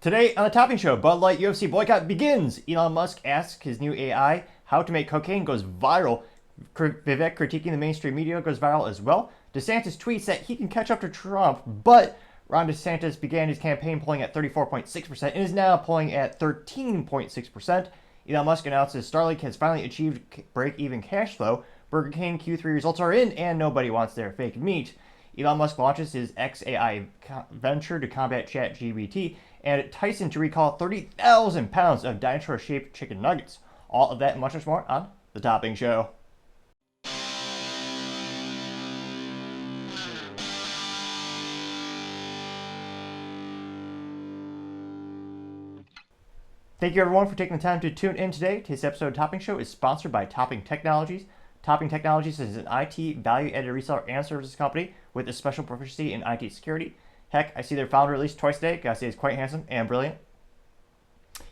Today on the Topping Show, Light UFC Boycott Begins. Elon Musk asks his new AI how to make cocaine goes viral. Vivek critiquing the mainstream media goes viral as well. DeSantis tweets that he can catch up to Trump, but Ron DeSantis began his campaign polling at 34.6% and is now polling at 13.6%. Elon Musk announces Starlink has finally achieved break-even cash flow. Burger King Q3 results are in, and nobody wants their fake meat. Elon Musk launches his XAI venture to combat ChatGBT, and Tyson to recall 30,000 pounds of dinosaur-shaped chicken nuggets. All of that and much more on The Topping Show. Thank you everyone for taking the time to tune in today. Today's episode of Topping Show is sponsored by Topping Technologies. Topping Technologies is an IT value-added reseller and services company with a special proficiency in IT security. Heck, I see their founder at least twice a day. Gotta say he's quite handsome and brilliant.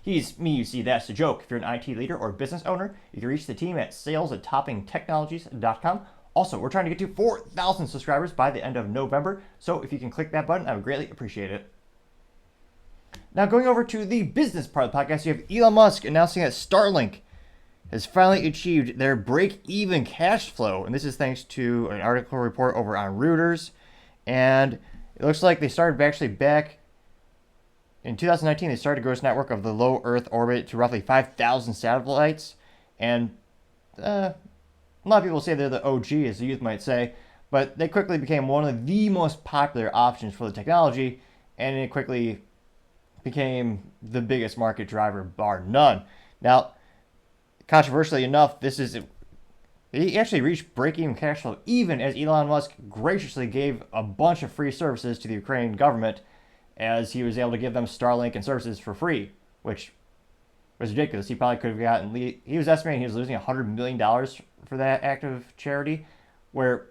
He's me, you see, that's the joke. If you're an IT leader or business owner, you can reach the team at sales@toppingtechnologies.com. Also, we're trying to get to 4,000 subscribers by the end of November, so if you can click that button, I would greatly appreciate it. Now, going over to the business part of the podcast, you have Elon Musk announcing that Starlink has finally achieved their break-even cash flow. And this is thanks to an article report over on Reuters. And it looks like they started actually back in 2019. They started a gross network of the low Earth orbit to roughly 5,000 satellites. And a lot of people say they're the OG, as the youth might say. But they quickly became one of the most popular options for the technology. And it quickly became the biggest market driver, bar none. Now, controversially enough, he actually reached break-even cash flow even as Elon Musk graciously gave a bunch of free services to the Ukrainian government, as he was able to give them Starlink and services for free, which was ridiculous. He probably could have gotten, he was estimating he was losing $100 million for that act of charity, where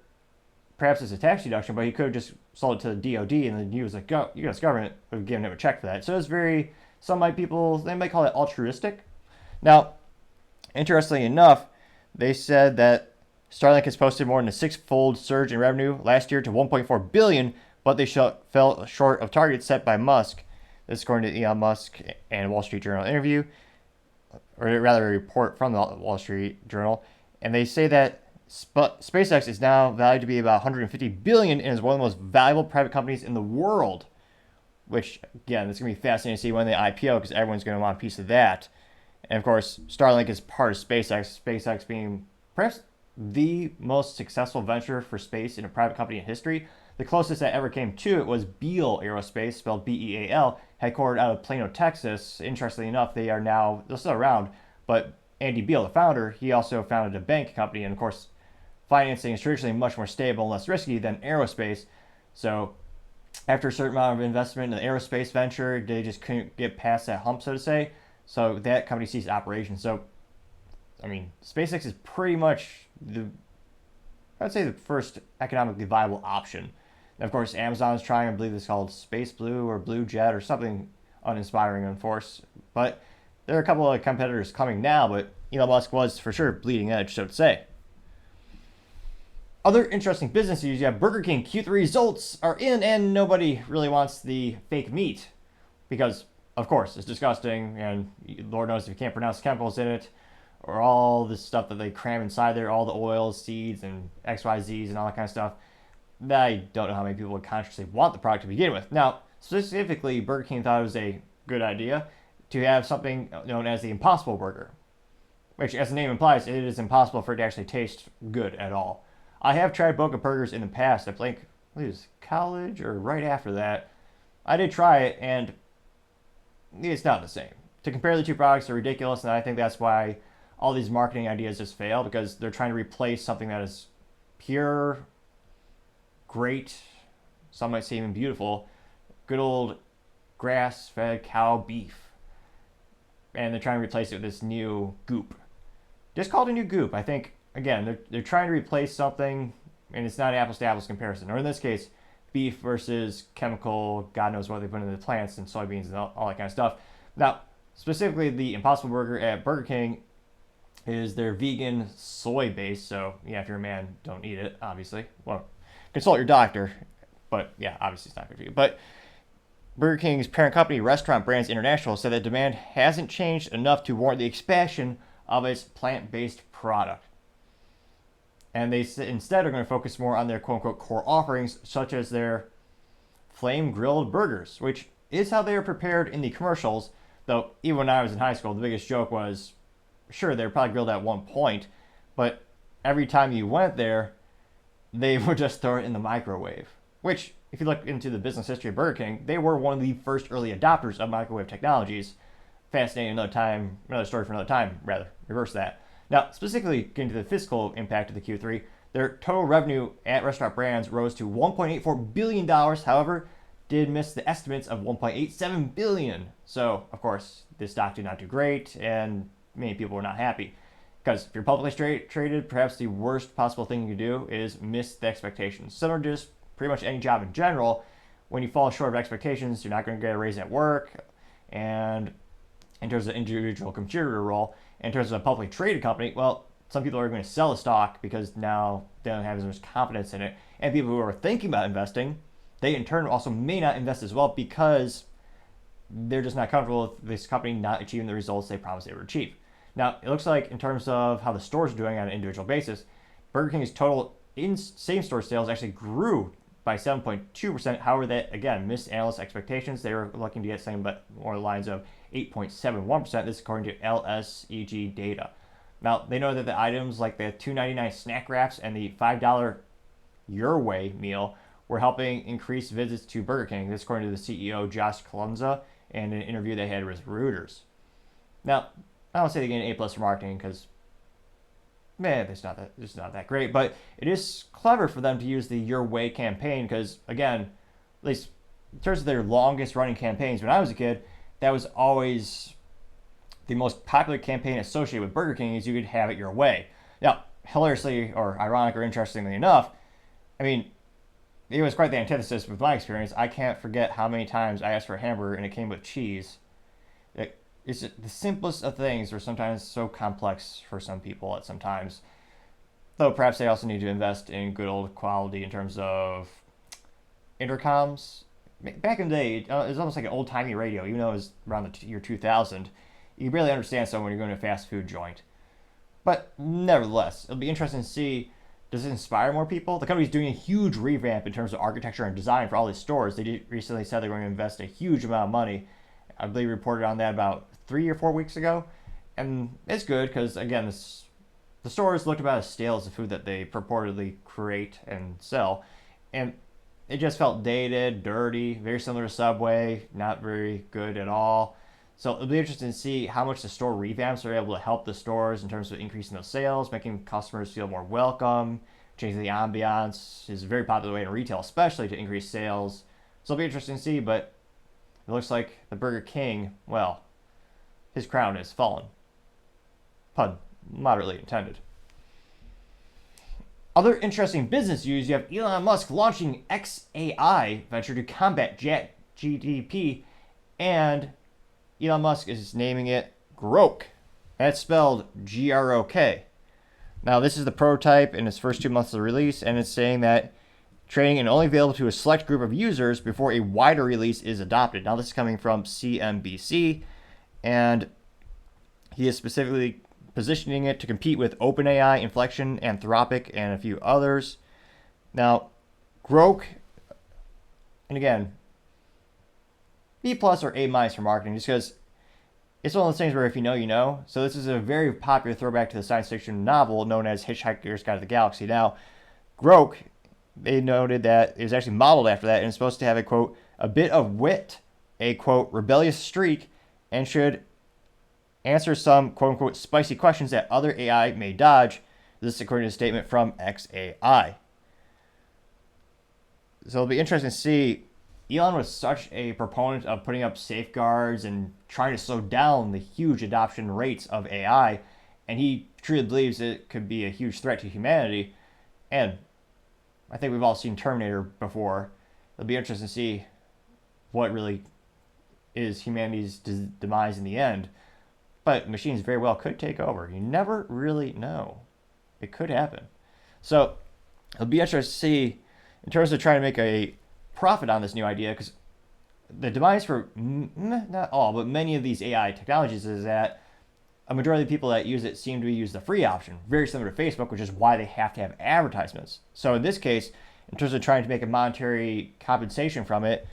perhaps it's a tax deduction, but he could have just sold it to the DOD, and the US government would have given him a check for that. So it's very, they might call it altruistic. Now, interestingly enough, they said that Starlink has posted more than a six-fold surge in revenue last year to $1.4 billion, but they fell short of targets set by Musk. This is according to Elon Musk and Wall Street Journal interview, or rather a report from the Wall Street Journal. And they say that SpaceX is now valued to be about $150 billion and is one of the most valuable private companies in the world. Which, again, it's going to be fascinating to see when they IPO, because everyone's going to want a piece of that. And of course, Starlink is part of SpaceX, SpaceX being perhaps the most successful venture for space in a private company in history. The closest that ever came to it was Beal Aerospace, spelled B-E-A-L, headquartered out of Plano, Texas. Interestingly enough, they're still around, but Andy Beal, the founder, he also founded a bank company, and of course, financing is traditionally much more stable and less risky than aerospace. So after a certain amount of investment in the aerospace venture, they just couldn't get past that hump, so to say. So that company ceased operations. So, I mean, SpaceX is pretty much I'd say the first economically viable option. And of course, Amazon's trying, I believe it's called Space Blue or Blue Jet or something uninspiring, of course. But there are a couple of competitors coming now, but Elon Musk was for sure bleeding edge, so to say. Other interesting business news, you have Burger King Q3 results are in, and nobody really wants the fake meat because, of course, it's disgusting, and Lord knows if you can't pronounce chemicals in it, or all this stuff that they cram inside there, all the oils, seeds, and XYZs, and all that kind of stuff. I don't know how many people would consciously want the product to begin with. Now, specifically, Burger King thought it was a good idea to have something known as the Impossible Burger, which, as the name implies, it is impossible for it to actually taste good at all. I have tried Boca Burgers in the past. I think it was college or right after that. I did try it, and it's not the same. To compare the two products are ridiculous, and I think that's why all these marketing ideas just fail, because they're trying to replace something that is pure, great, some might say even beautiful, good old grass-fed cow beef. And they're trying to replace it with this new goop. Just called a new goop. I think, again, they're trying to replace something, and it's not an apples-to-apples comparison. Or in this case, beef versus chemical, God knows what they put into the plants and soybeans and all that kind of stuff. Now, specifically, the Impossible Burger at Burger King is their vegan soy base. So, yeah, if you're a man, don't eat it, obviously. Well, consult your doctor. But, yeah, obviously it's not good for you. But Burger King's parent company, Restaurant Brands International, said that demand hasn't changed enough to warrant the expansion of its plant-based product. And they instead are going to focus more on their quote-unquote core offerings, such as their flame-grilled burgers, which is how they are prepared in the commercials. Though, even when I was in high school, the biggest joke was, sure, they were probably grilled at one point, but every time you went there, they would just throw it in the microwave. Which, if you look into the business history of Burger King, they were one of the first early adopters of microwave technologies. Fascinating, another story for another time, rather. Reverse that. Now, specifically getting to the fiscal impact of the Q3, their total revenue at Restaurant Brands rose to $1.84 billion. However, did miss the estimates of $1.87 billion. So, of course, this stock did not do great, and many people were not happy. Because if you're publicly traded, perhaps the worst possible thing you can do is miss the expectations. Similar to just pretty much any job in general, when you fall short of expectations, you're not going to get a raise at work. And in terms of individual contributor role, in terms of a publicly traded company, well, some people are going to sell the stock because now they don't have as much confidence in it. And people who are thinking about investing, they in turn also may not invest as well because they're just not comfortable with this company not achieving the results they promised they would achieve. Now, it looks like in terms of how the stores are doing on an individual basis, Burger King's total same-store sales actually grew by 7.2%. However, that, again, missed analyst expectations. They were looking to get something but more lines of 8.71%. This is according to LSEG data. Now, they know that the items like the $2.99 snack wraps and the $5 Your Way meal were helping increase visits to Burger King. This is according to the CEO, Josh Kalunza, in an interview they had with Reuters. Now, I don't say they get an A+ for marketing because, it's not that great. But it is clever for them to use the Your Way campaign because, again, at least in terms of their longest running campaigns when I was a kid, that was always the most popular campaign associated with Burger King is you could have it your way. Now, hilariously or ironic or interestingly enough, I mean, it was quite the antithesis with my experience. I can't forget how many times I asked for a hamburger and it came with cheese. It's the simplest of things are sometimes so complex for some people at some times. Though perhaps they also need to invest in good old quality in terms of intercoms. Back in the day, it was almost like an old-timey radio, even though it was around the year 2000. You can barely understand someone when you're going to a fast food joint. But nevertheless, it'll be interesting to see, does it inspire more people? The company's doing a huge revamp in terms of architecture and design for all these stores. They recently said they're going to invest a huge amount of money. I believe reported on that about 3 or 4 weeks ago. And it's good because, again, the stores looked about as stale as the food that they purportedly create and sell. And it just felt dated, dirty, very similar to Subway, not very good at all. So it'll be interesting to see how much the store revamps are able to help the stores in terms of increasing those sales, making customers feel more welcome, changing the ambiance is a very popular way in retail, especially to increase sales. So it'll be interesting to see, but it looks like the Burger King, well, his crown has fallen. Pun moderately intended. Other interesting business news, you have Elon Musk launching XAI venture to combat ChatGPT, and Elon Musk is naming it Grok. That's spelled Grok. Now, this is the prototype in its first 2 months of release, and it's saying that training is only available to a select group of users before a wider release is adopted. Now, this is coming from CNBC, and he is specifically positioning it to compete with OpenAI, Inflection, Anthropic, and a few others. Now, Grok, and again, B+ or A- for marketing, just because it's one of those things where if you know, you know. So this is a very popular throwback to the science fiction novel known as Hitchhiker's Guide to the Galaxy. Now, Grok, they noted that it was actually modeled after that and it's supposed to have a, quote, a bit of wit, a, quote, rebellious streak, and should answer some, quote unquote, spicy questions that other AI may dodge. This is according to a statement from XAI. So it'll be interesting to see. Elon was such a proponent of putting up safeguards and trying to slow down the huge adoption rates of AI, and he truly believes it could be a huge threat to humanity. And I think we've all seen Terminator before. It'll be interesting to see what really is humanity's demise in the end. But machines very well could take over. You never really know. It could happen. So it'll be interesting to see in terms of trying to make a profit on this new idea, because the demise for not all, but many of these AI technologies is that a majority of the people that use it seem to use the free option, very similar to Facebook, which is why they have to have advertisements. So in this case, in terms of trying to make a monetary compensation from it,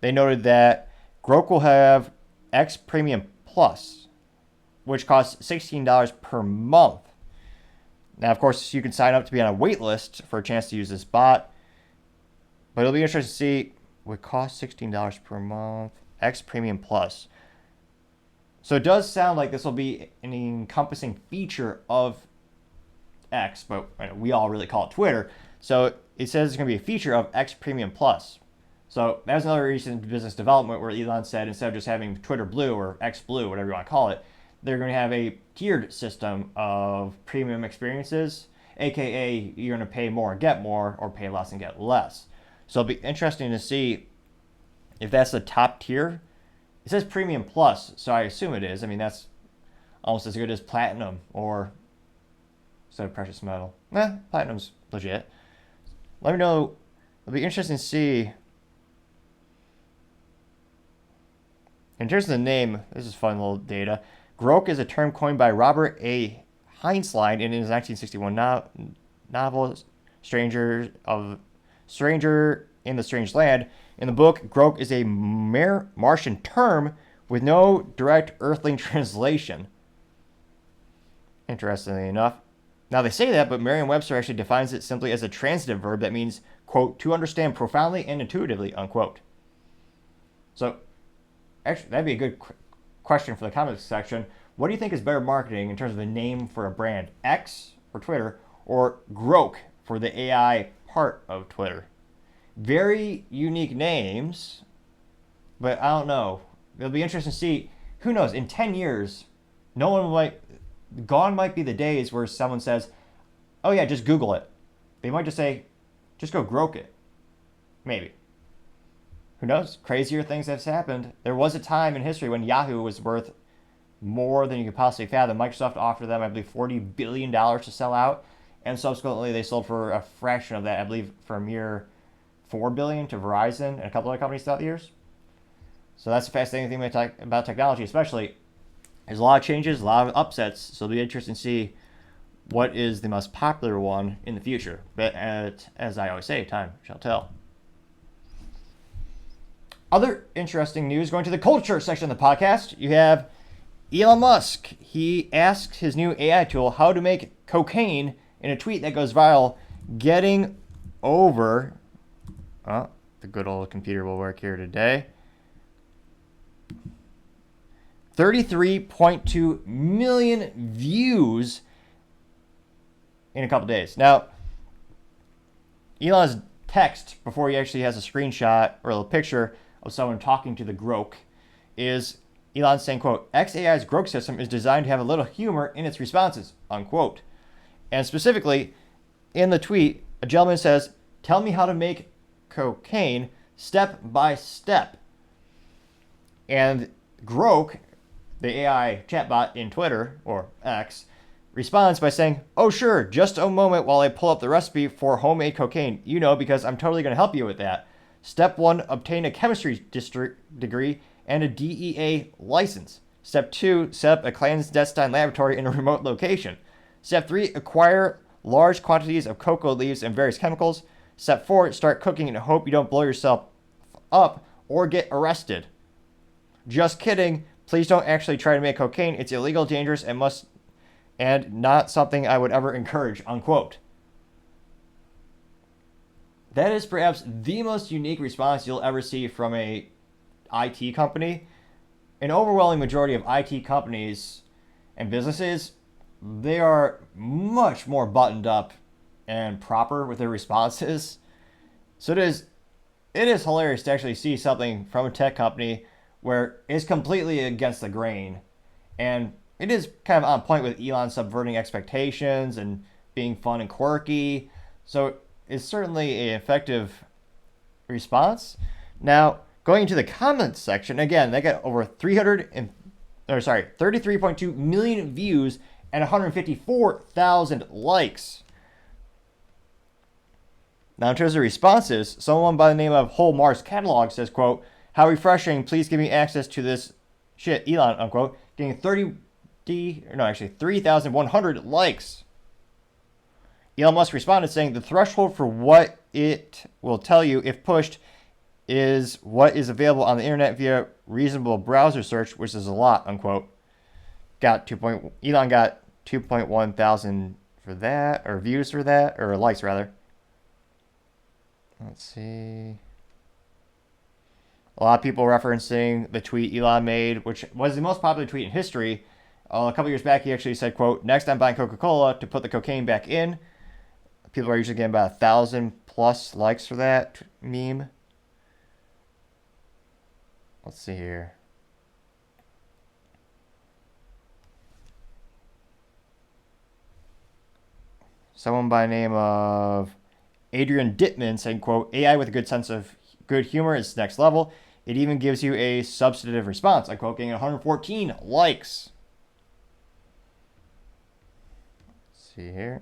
they noted that Grok will have X Premium Plus, which costs $16 per month. Now, of course, you can sign up to be on a wait list for a chance to use this bot, but it'll be interesting to see what costs $16 per month, X Premium Plus. So it does sound like this will be an encompassing feature of X, but we all really call it Twitter. So it says it's going to be a feature of X Premium Plus. So that was another recent business development where Elon said instead of just having Twitter Blue or X Blue, whatever you want to call it, they're going to have a tiered system of premium experiences, aka you're going to pay more and get more, or pay less and get less. So it'll be interesting to see if that's the top tier. It says Premium Plus, so I assume it is. I mean, that's almost as good as Platinum or instead of Precious Metal. Platinum's legit. Let me know. It'll be interesting to see. In terms of the name, this is fun little data. Grok is a term coined by Robert A. Heinlein in his 1961 novel Stranger in the Strange Land. In the book, Grok is a mere Martian term with no direct earthling translation. Interestingly enough. Now they say that, but Merriam-Webster actually defines it simply as a transitive verb that means, quote, to understand profoundly and intuitively, unquote. So, actually, that'd be a good question for the comments section. What do you think is better marketing in terms of a name for a brand? X for Twitter or Grok for the AI part of Twitter? Very unique names, but I don't know. It'll be interesting to see. Who knows? In 10 years, gone might be the days where someone says, oh yeah, just Google it. They might just say, just go Grok it. Maybe. Who knows? Crazier things have happened. There was a time in history when Yahoo was worth more than you could possibly fathom. Microsoft offered them, I believe, $40 billion to sell out, and subsequently they sold for a fraction of that, I believe, for a mere $4 billion to Verizon and a couple other companies throughout the years. So that's the fascinating thing about technology, especially. There's a lot of changes, a lot of upsets, so it'll be interesting to see what is the most popular one in the future. But as I always say, time shall tell. Other interesting news, going to the culture section of the podcast, you have Elon Musk. He asked his new AI tool how to make cocaine in a tweet that goes viral, getting over... Oh, the good old computer will work here today. 33.2 million views in a couple days. Now, Elon's text, before he actually has a screenshot or a little picture of someone talking to the Grok, is Elon saying, quote, XAI's Grok system is designed to have a little humor in its responses, unquote. And specifically, in the tweet, a gentleman says, tell me how to make cocaine step by step. And Grok, the AI chatbot in Twitter, or X, responds by saying, oh sure, just a moment while I pull up the recipe for homemade cocaine. You know, because I'm totally going to help you with that. Step 1, obtain a chemistry degree and a DEA license. Step 2, set up a clandestine laboratory in a remote location. Step 3, acquire large quantities of cocoa leaves and various chemicals. Step 4, start cooking and hope you don't blow yourself up or get arrested. Just kidding. Please don't actually try to make cocaine. It's illegal, dangerous, and not something I would ever encourage, unquote. That is perhaps the most unique response you'll ever see from a IT company. An overwhelming majority of IT companies and businesses, they are much more buttoned up and proper with their responses. So it is hilarious to actually see something from a tech company where it's completely against the grain. And it is kind of on point with Elon subverting expectations and being fun and quirky. So it's certainly an effective response. Now, going into the comments section, again, they got over 33.2 million views and 154,000 likes. Now, in terms of responses, someone by the name of Whole Mars Catalog says, quote, How refreshing. Please give me access to this shit, Elon, unquote. Getting 3,100 likes. Elon Musk responded saying the threshold for what it will tell you if pushed is what is available on the internet via reasonable browser search, which is a lot, unquote. Elon got 2.1 thousand for that, or views for that, or likes rather. Let's see. A lot of people referencing the tweet Elon made, which was the most popular tweet in history. A couple years back, he actually said, quote, next I'm buying Coca-Cola to put the cocaine back in. People are usually getting about 1,000 plus likes for that meme. Let's see here. Someone by the name of Adrian Dittman saying, quote, AI with a good sense of good humor is next level. It even gives you a substantive response, unquote, getting 114 likes. Let's see here.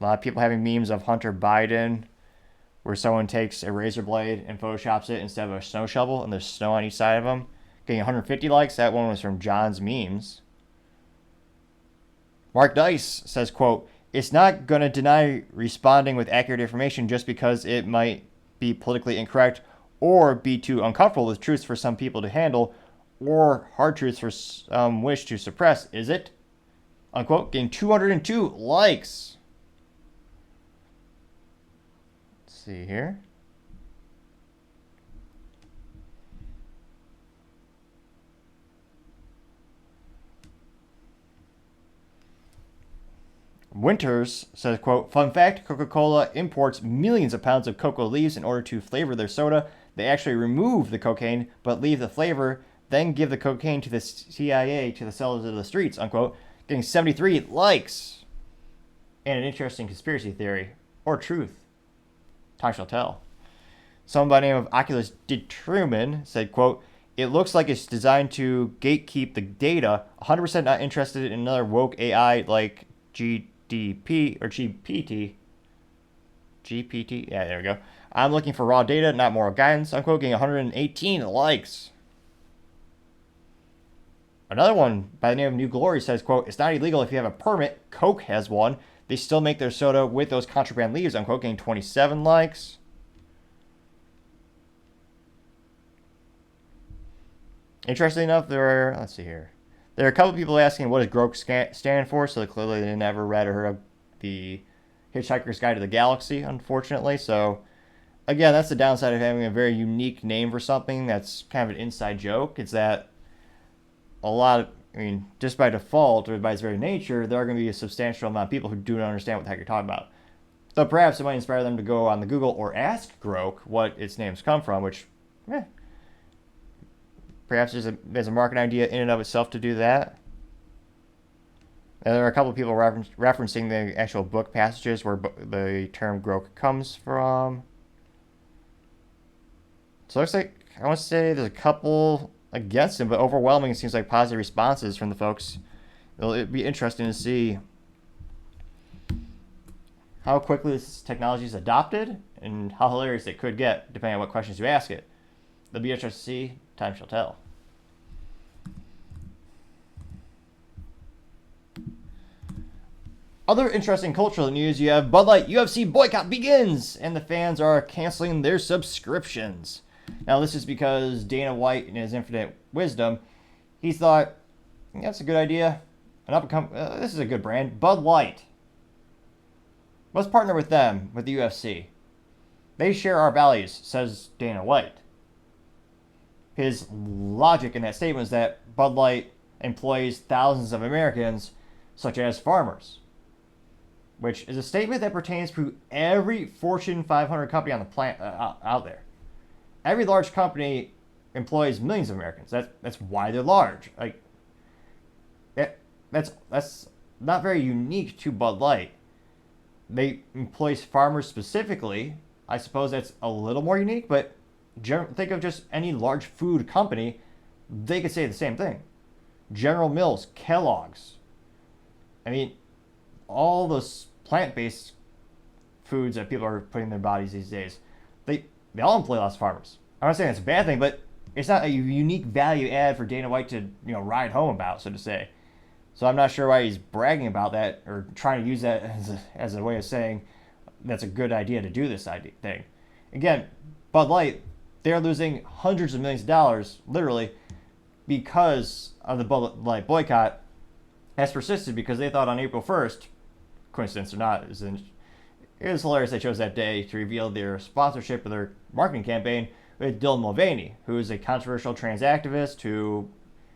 A lot of people having memes of Hunter Biden, where someone takes a razor blade and photoshops it instead of a snow shovel, and there's snow on each side of them. Getting 150 likes. That one was from John's Memes. Mark Dice says, quote, it's not going to deny responding with accurate information just because it might be politically incorrect or be too uncomfortable with truths for some people to handle or hard truths for some wish to suppress, is it? Unquote. Getting 202 likes. See here. Winters says, quote, fun fact, Coca-Cola imports millions of pounds of cocoa leaves in order to flavor their soda. They actually remove the cocaine, but leave the flavor, then give the cocaine to the CIA to the sellers of the streets, unquote. Getting 73 likes. And an interesting conspiracy theory, or truth. Time shall tell. Someone by the name of Oculus Detruman said, quote, it looks like it's designed to gatekeep the data. 100% not interested in another woke AI like GDP or GPT. GPT? Yeah, there we go. I'm looking for raw data, not moral guidance. I'm quoting 118 likes. Another one by the name of New Glory says, quote, it's not illegal if you have a permit. Coke has one. They still make their soda with those contraband leaves. I'm quoting 27 likes. Interestingly enough, let's see here. There are a couple people asking what does Grok stand for, so clearly they never read or heard of the Hitchhiker's Guide to the Galaxy, unfortunately. So, again, that's the downside of having a very unique name for something that's kind of an inside joke. It's that just by default, or by its very nature, there are going to be a substantial amount of people who do not understand what the heck you're talking about. So perhaps it might inspire them to go on the Google or ask Grok what its names come from, which, perhaps there's a market idea in and of itself to do that. And there are a couple of people referencing the actual book passages where the term Grok comes from. So it looks like, I want to say there's a couple against him, but overwhelming, it seems like positive responses from the folks. It'll be interesting to see how quickly this technology is adopted and how hilarious it could get, depending on what questions you ask it. It'll be interesting to see. Time shall tell. Other interesting cultural news, you have Light UFC Boycott Begins, and the fans are canceling their subscriptions. Now, this is because Dana White, in his infinite wisdom, he thought, that's a good idea. This is a good brand. Bud Light. Let's partner with them, with the UFC. They share our values, says Dana White. His logic in that statement is that Bud Light employs thousands of Americans, such as farmers, which is a statement that pertains to every Fortune 500 company on the planet out there. Every large company employs millions of Americans. That's why they're large. Like that's not very unique to Bud Light. They employ farmers specifically. I suppose that's a little more unique, but think of just any large food company. They could say the same thing. General Mills, Kellogg's. I mean, all those plant-based foods that people are putting in their bodies these days. they all employ lots of farmers. I'm not saying it's a bad thing, but it's not a unique value add for Dana White to ride home about, so to say. So I'm not sure why he's bragging about that or trying to use that as a way of saying that's a good idea to do this thing. Again, Bud Light, they're losing hundreds of millions of dollars, literally, because of the Bud Light boycott has persisted because they thought on April 1st, coincidence or not, it was hilarious they chose that day to reveal their sponsorship of their marketing campaign with Dylan Mulvaney, who is a controversial trans activist who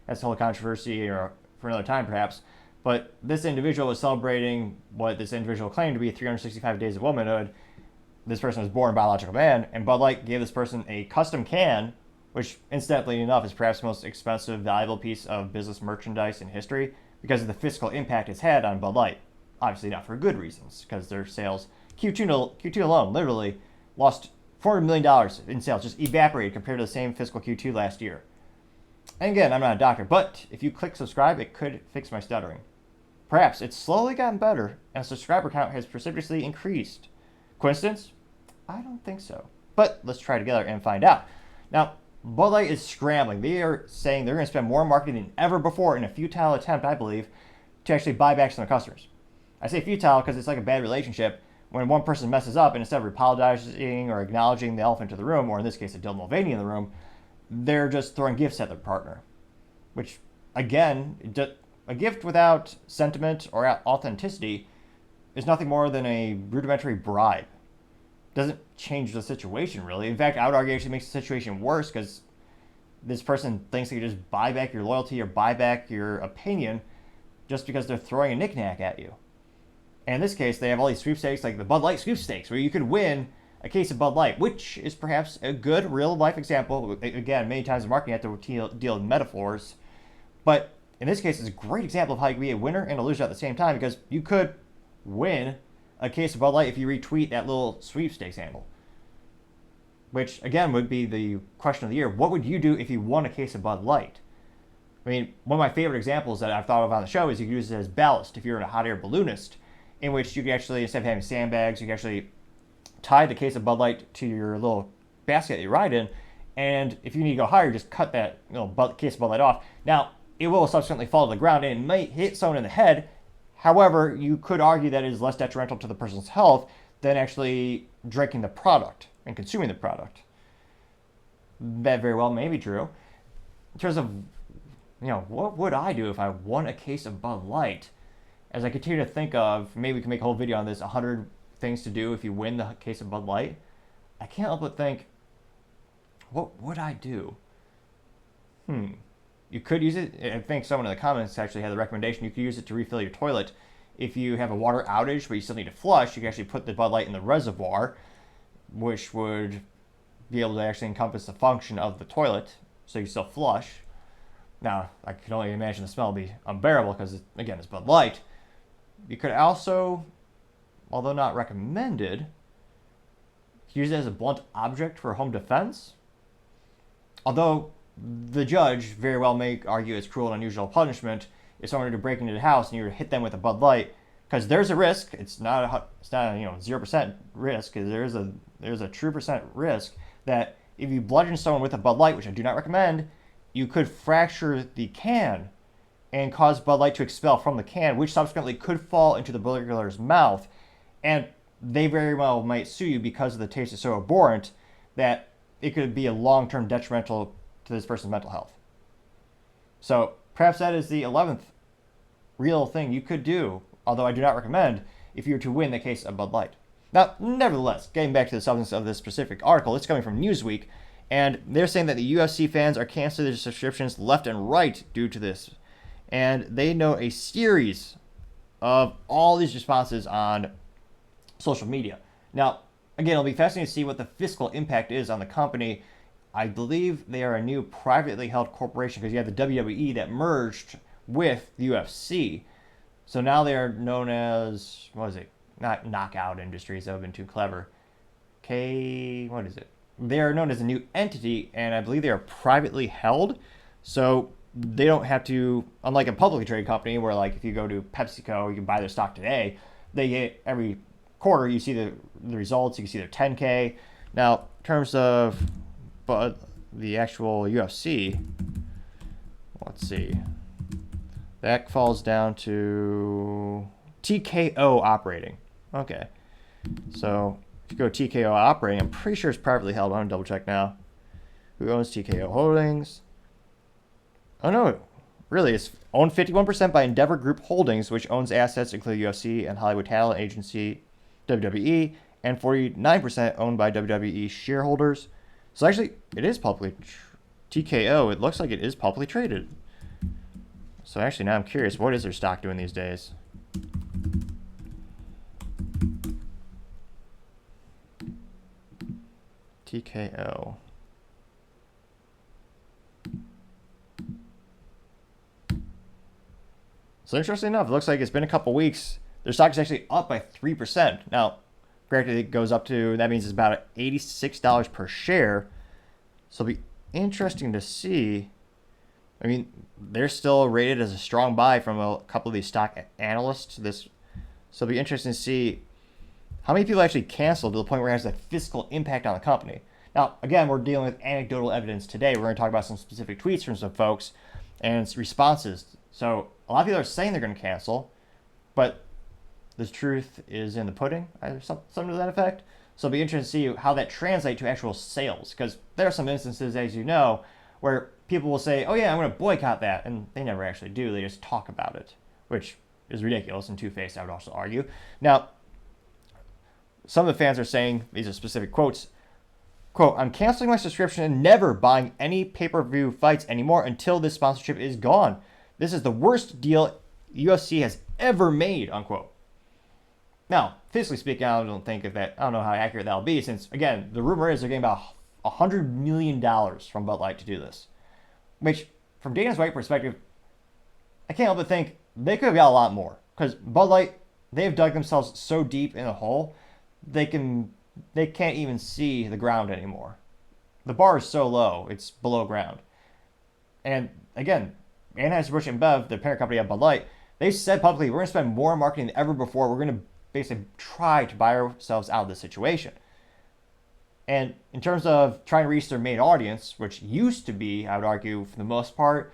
has a whole controversy for another time perhaps. But this individual was celebrating what this individual claimed to be 365 days of womanhood. This person was born a biological man, and Bud Light gave this person a custom can, which incidentally enough is perhaps the most expensive, valuable piece of business merchandise in history because of the fiscal impact it's had on Bud Light. Obviously not for good reasons, because their sales, Q2 alone, literally lost $400 million in sales, just evaporated compared to the same fiscal Q2 last year. And again, I'm not a doctor, but if you click subscribe, it could fix my stuttering. Perhaps it's slowly gotten better, and subscriber count has precipitously increased. Coincidence? I don't think so. But let's try together and find out. Now, Bud Light is scrambling. They are saying they're going to spend more on marketing than ever before in a futile attempt, I believe, to actually buy back some of their customers. I say futile because it's like a bad relationship. When one person messes up, and instead of apologizing or acknowledging the elephant in the room, or in this case, a Dylan Mulvaney in the room, they're just throwing gifts at their partner. Which, again, a gift without sentiment or authenticity is nothing more than a rudimentary bribe. Doesn't change the situation, really. In fact, I would argue it actually makes the situation worse because this person thinks they can just buy back your loyalty or buy back your opinion just because they're throwing a knick-knack at you. And in this case, they have all these sweepstakes, like the Bud Light sweepstakes, where you could win a case of Bud Light, which is perhaps a good real-life example. Again, many times in marketing, you have to deal in metaphors. But in this case, it's a great example of how you can be a winner and a loser at the same time, because you could win a case of Bud Light if you retweet that little sweepstakes handle. Which, again, would be the question of the year. What would you do if you won a case of Bud Light? I mean, one of my favorite examples that I've thought of on the show is you could use it as ballast if you're in a hot air balloonist, in which you could actually, instead of having sandbags, you can actually tie the case of Bud Light to your little basket that you ride in, and if you need to go higher, just cut that case of Bud Light off. Now, it will subsequently fall to the ground, and it might hit someone in the head. However, you could argue that it is less detrimental to the person's health than actually drinking the product and consuming the product. That very well may be true. In terms of, what would I do if I won a case of Bud Light? As I continue to think of, maybe we can make a whole video on this, 100 things to do if you win the case of Bud Light. I can't help but think, what would I do? You could use it. I think someone in the comments actually had the recommendation. You could use it to refill your toilet. If you have a water outage but you still need to flush, you can actually put the Bud Light in the reservoir, which would be able to actually encompass the function of the toilet, so you still flush. Now, I can only imagine the smell would be unbearable because, again, it's Bud Light. You could also, although not recommended, use it as a blunt object for home defense. Although the judge very well may argue it's cruel and unusual punishment if someone were to break into the house and you were to hit them with a Bud Light, because there's a risk. It's not a 0% risk. There's a true percent risk that if you bludgeon someone with a Bud Light, which I do not recommend, you could fracture the can and cause Bud Light to expel from the can, which subsequently could fall into the burglar's mouth. And they very well might sue you because the taste is so abhorrent that it could be a long-term detrimental to this person's mental health. So perhaps that is the 11th real thing you could do, although I do not recommend, if you were to win the case of Bud Light. Now, nevertheless, getting back to the substance of this specific article, it's coming from Newsweek, and they're saying that the UFC fans are canceling their subscriptions left and right due to this. And they note a series of all these responses on social media. Now, again, it'll be fascinating to see what the fiscal impact is on the company. I believe they are a new privately held corporation because you have the WWE that merged with the UFC. So now they are known as, not Knockout Industries, that would have been too clever. They are known as a new entity, and I believe they are privately held. So they don't have to, unlike a publicly traded company where, like, if you go to PepsiCo, you can buy their stock today. They get every quarter, you see the results, you can see their 10K, Now, in terms of the actual UFC, let's see. That falls down to TKO operating. Okay. So if you go TKO operating, I'm pretty sure it's privately held. I'm going to double check now. Who owns TKO Holdings? Oh, no. Really, it's owned 51% by Endeavor Group Holdings, which owns assets including UFC and Hollywood talent agency WWE, and 49% owned by WWE shareholders. So actually, it is publicly TKO. It looks like it is publicly traded. So actually, now I'm curious, what is their stock doing these days? TKO. So interesting enough, it looks like it's been a couple weeks. Their stock is actually up by 3%. Now, granted, it goes up to, that means it's about $86 per share. So it'll be interesting to see. I mean, they're still rated as a strong buy from a couple of these stock analysts. So it'll be interesting to see how many people actually canceled to the point where it has a fiscal impact on the company. Now, again, we're dealing with anecdotal evidence today. We're going to talk about some specific tweets from some folks and responses. So a lot of people are saying they're going to cancel, but the truth is in the pudding, something to that effect. So it'll be interesting to see how that translates to actual sales, because there are some instances, as you know, where people will say, oh yeah, I'm going to boycott that, and they never actually do. They just talk about it, which is ridiculous and two-faced, I would also argue. Now, some of the fans are saying, these are specific quotes, quote, I'm canceling my subscription and never buying any pay-per-view fights anymore until this sponsorship is gone. This is the worst deal UFC has ever made, unquote. Now, physically speaking, I don't know how accurate that'll be, since, again, the rumor is they're getting about $100 million from Bud Light to do this. Which, from Dana's White perspective, I can't help but think they could have got a lot more. Because Bud Light, they've dug themselves so deep in a hole, they can't even see the ground anymore. The bar is so low, it's below ground. And, again, Anheuser-Busch InBev, the parent company of Bud Light, they said publicly, we're going to spend more on marketing than ever before. We're going to basically try to buy ourselves out of this situation. And in terms of trying to reach their main audience, which used to be, I would argue, for the most part,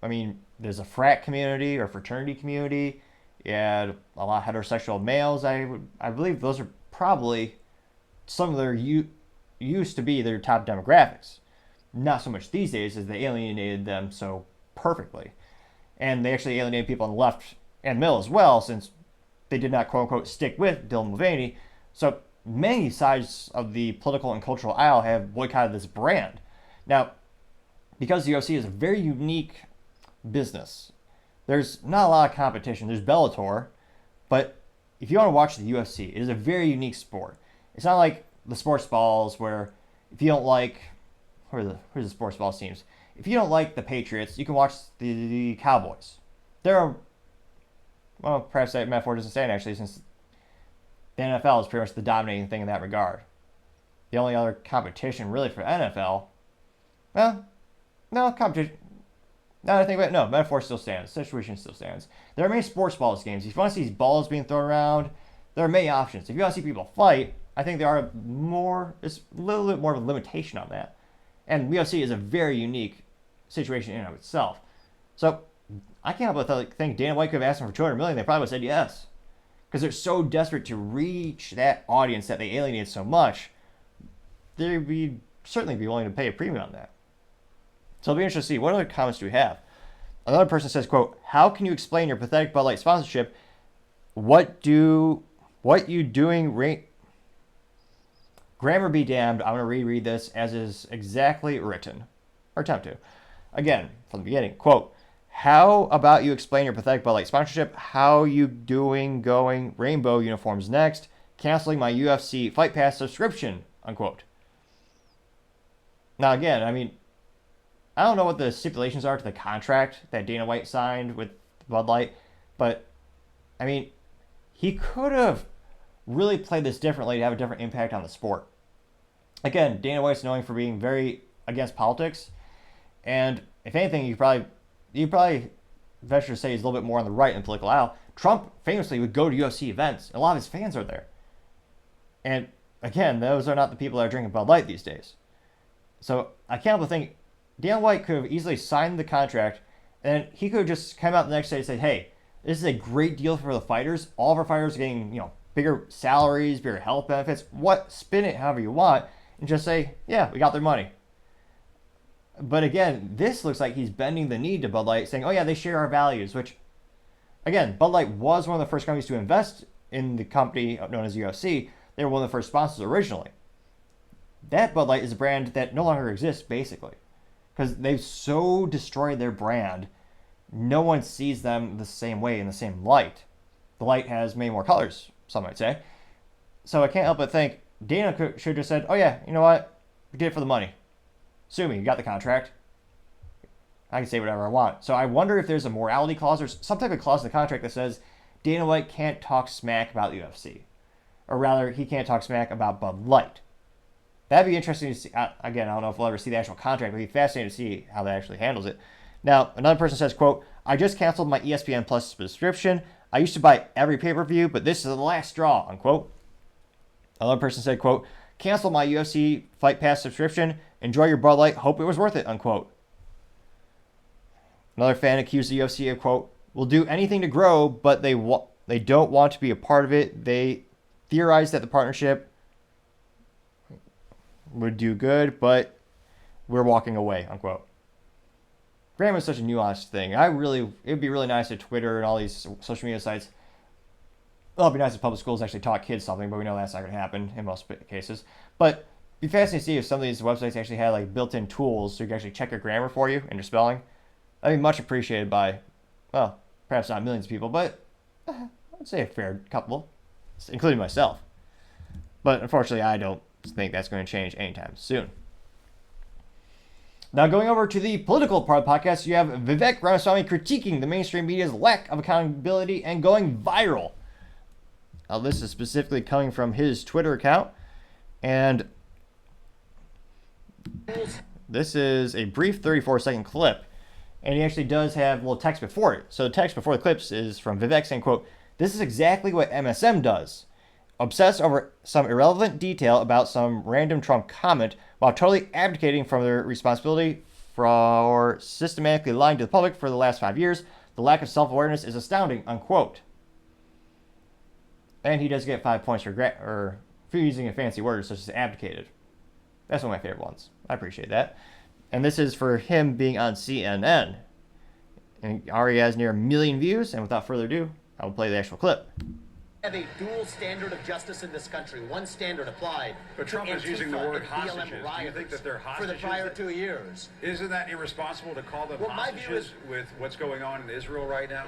I mean, there's a frat community or fraternity community. You had a lot of heterosexual males. I believe those are probably some of their used to be their top demographics. Not so much these days, as they alienated them so perfectly. And they actually alienated people on the left and middle as well, since they did not, quote unquote, stick with Dylan Mulvaney. So many sides of the political and cultural aisle have boycotted this brand. Now, because the UFC is a very unique business, there's not a lot of competition. There's Bellator, but if you want to watch the UFC, it is a very unique sport. It's not like the sports balls where if you don't like, where's the sports ball teams? If you don't like the Patriots, you can watch the Cowboys. Well, perhaps that metaphor doesn't stand actually, since the NFL is pretty much the dominating thing in that regard. The only other competition really for NFL, well, no competition. Now that I think about it, no, metaphor still stands. Situation still stands. There are many sports balls games. If you want to see these balls being thrown around, there are many options. If you want to see people fight, I think there are more. It's a little bit more of a limitation on that. And UFC is a very unique situation in and of itself. So I can't help but think Dana White could have asked them for $200 million. They probably would have said yes, because they're so desperate to reach that audience that they alienated so much. They'd certainly be willing to pay a premium on that. So it'll be interesting to see what other comments do we have. Another person says, quote, how can you explain your pathetic Bud Light sponsorship? What you doing? Grammar be damned. I'm going to reread this as is exactly written, or attempt to. Again, from the beginning, quote, how about you explain your pathetic Bud Light sponsorship? How you doing going rainbow uniforms next? Canceling my UFC Fight Pass subscription, unquote. Now, again, I mean, I don't know what the stipulations are to the contract that Dana White signed with Bud Light, but, I mean, he could have really played this differently to have a different impact on the sport. Again, Dana White's known for being very against politics, and if anything, you probably venture to say he's a little bit more on the right in the political aisle. Trump famously would go to UFC events, and a lot of his fans are there. And again, those are not the people that are drinking Bud Light these days. So I can't help but think Dana White could have easily signed the contract, and he could have just come out the next day and say, hey, this is a great deal for the fighters. All of our fighters are getting, bigger salaries, bigger health benefits. Spin it however you want, and just say, yeah, we got their money. But again, this looks like he's bending the knee to Bud Light, saying, oh yeah, they share our values, which, again, Bud Light was one of the first companies to invest in the company known as UFC. They were one of the first sponsors originally. That Bud Light is a brand that no longer exists, basically, because they've so destroyed their brand. No one sees them the same way, in the same light. The light has many more colors, some might say. So I can't help but think Dana should have just said, oh yeah, you know what? We did it for the money. Sue me, you got the contract. I can say whatever I want. So I wonder if there's a morality clause or some type of clause in the contract that says Dana White can't talk smack about the UFC. Or rather, he can't talk smack about Bud Light. That'd be interesting to see. Again, I don't know if we'll ever see the actual contract, but it'd be fascinating to see how that actually handles it. Now, another person says, quote, I just canceled my ESPN Plus subscription. I used to buy every pay-per-view, but this is the last straw, unquote. Another person said, quote, cancel my UFC Fight Pass subscription. Enjoy your Bud Light. Hope it was worth it, unquote. Another fan accused the UFC of, quote, will do anything to grow, but they don't want to be a part of it. They theorize that the partnership would do good, but we're walking away, unquote. Granted, it's such a nuanced thing. It would be really nice if Twitter and all these social media sites, well, it'd be nice if public schools actually taught kids something, but we know that's not going to happen in most cases. But it'd be fascinating to see if some of these websites actually had like built-in tools so you can actually check your grammar for you and your spelling. That'd be much appreciated by, well, perhaps not millions of people, but I'd say a fair couple, including myself. But unfortunately, I don't think that's going to change anytime soon. Now, going over to the political part of the podcast, you have Vivek Ramaswamy critiquing the mainstream media's lack of accountability and going viral. Now, this is specifically coming from his Twitter account, and this is a brief 34-second clip, and he actually does have a little text before it. So the text before the clips is from Vivek saying, quote, this is exactly what MSM does. Obsess over some irrelevant detail about some random Trump comment while totally abdicating from their responsibility for systematically lying to the public for the last 5 years. The lack of self-awareness is astounding, unquote. And he does get 5 points for using a fancy word such as abdicated. That's one of my favorite ones. I appreciate that. And this is for him being on CNN. And he already has near 1 million views. And without further ado, I will play the actual clip. Have a dual standard of justice in this country. One standard applied. But Trump is using the word hostages. Do you think that they're hostages? For the prior 2 years. Isn't that irresponsible to call them hostages with what's going on in Israel right now?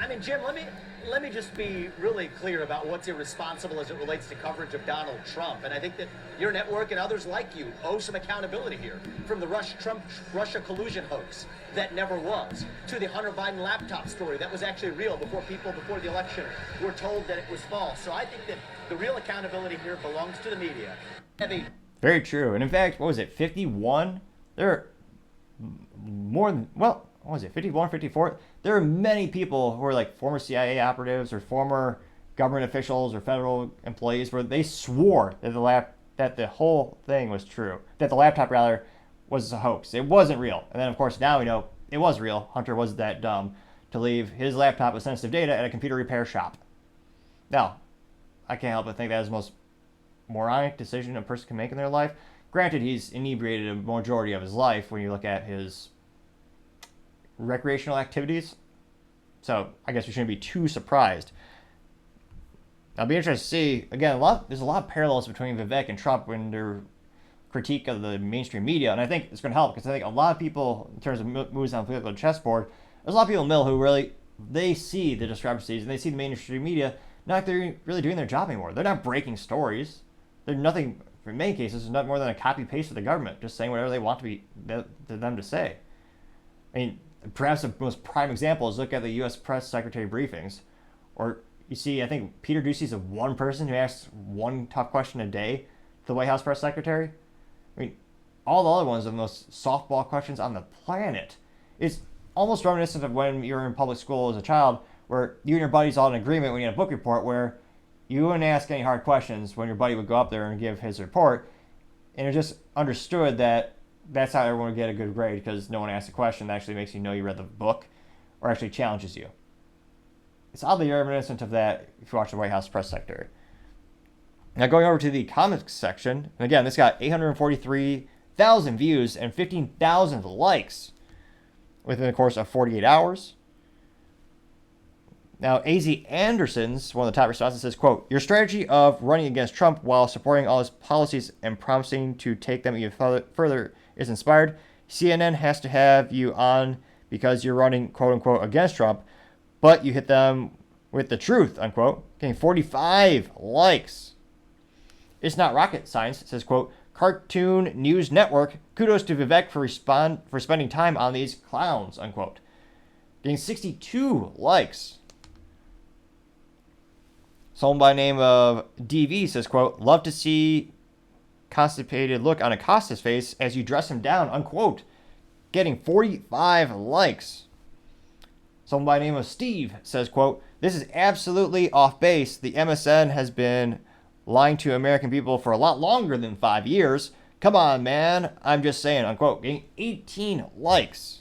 I mean, Jim, let me just be really clear about what's irresponsible as it relates to coverage of Donald Trump. And I think that your network and others like you owe some accountability here. From the Russia collusion hoax that never was, to the Hunter Biden laptop story that was actually real before the election were told that it was false. So I think that the real accountability here belongs to the media. Very true. And in fact, what was it, 51? There are more than, well, what was it, 51, 54? There are many people who are like former CIA operatives or former government officials or federal employees where they swore that the whole thing was true, that the laptop rather was a hoax. It wasn't real. And then of course now we know it was real. Hunter was that dumb to leave his laptop with sensitive data at a computer repair shop. Now, I can't help but think that is the most moronic decision a person can make in their life. Granted, he's inebriated a majority of his life when you look at his recreational activities, so I guess we shouldn't be too surprised. I'll be interested to see, again, there's a lot of parallels between Vivek and Trump when their critique of the mainstream media, and I think it's going to help because I think a lot of people, in terms of moves on the political chessboard, there's a lot of people in the middle who really, they see the discrepancies and they see the mainstream media not really doing their job anymore. They're not breaking stories. They're nothing, in many cases, not more than a copy-paste of the government, just saying whatever they want them to say. I mean, perhaps the most prime example is look at the U.S. press secretary briefings, or you see, I think Peter Doocy's the one person who asks one tough question a day to the White House press secretary. I mean, all the other ones are the most softball questions on the planet. It's almost reminiscent of when you were in public school as a child, where you and your buddies all in agreement when you had a book report where you wouldn't ask any hard questions when your buddy would go up there and give his report. And it just understood that that's how everyone would get a good grade, because no one asks a question that actually makes you know you read the book or actually challenges you. It's oddly reminiscent of that if you watch the White House press secretary. Now going over to the comments section, and again, this got 843,000 views and 15,000 likes within the course of 48 hours. Now, AZ Anderson's, one of the top responses, says, quote, "Your strategy of running against Trump while supporting all his policies and promising to take them even further is inspired. CNN has to have you on because you're running, quote unquote, against Trump, but you hit them with the truth," unquote. Getting 45 likes. It's not rocket science. It says, quote, "Cartoon News Network, kudos to Vivek for spending time on these clowns," unquote. Getting 62 likes. Someone by the name of DV says, quote, "Love to see constipated look on Acosta's face as you dress him down," unquote. Getting 45 likes. Someone by the name of Steve says, quote, "This is absolutely off base. The MSN has been lying to American people for a lot longer than 5 years. Come on, man. I'm just saying," unquote. Getting 18 likes.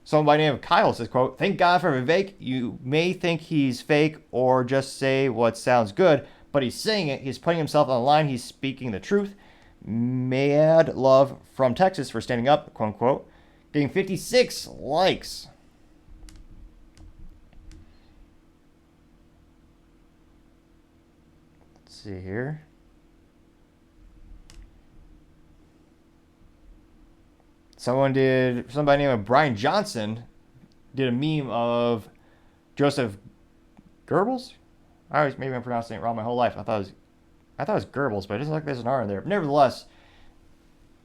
Someone by the name of Kyle says, quote, "Thank God for Vivek. You may think he's fake or just say what sounds good, but he's saying it. He's putting himself on the line. He's speaking the truth. Mad love from Texas for standing up," quote unquote. Getting 56 likes. Let's see here. Somebody by the name of Brian Johnson did a meme of Joseph Goebbels. Maybe I'm pronouncing it wrong my whole life. I thought it was Goebbels, but it doesn't look like there's an R in there. But nevertheless,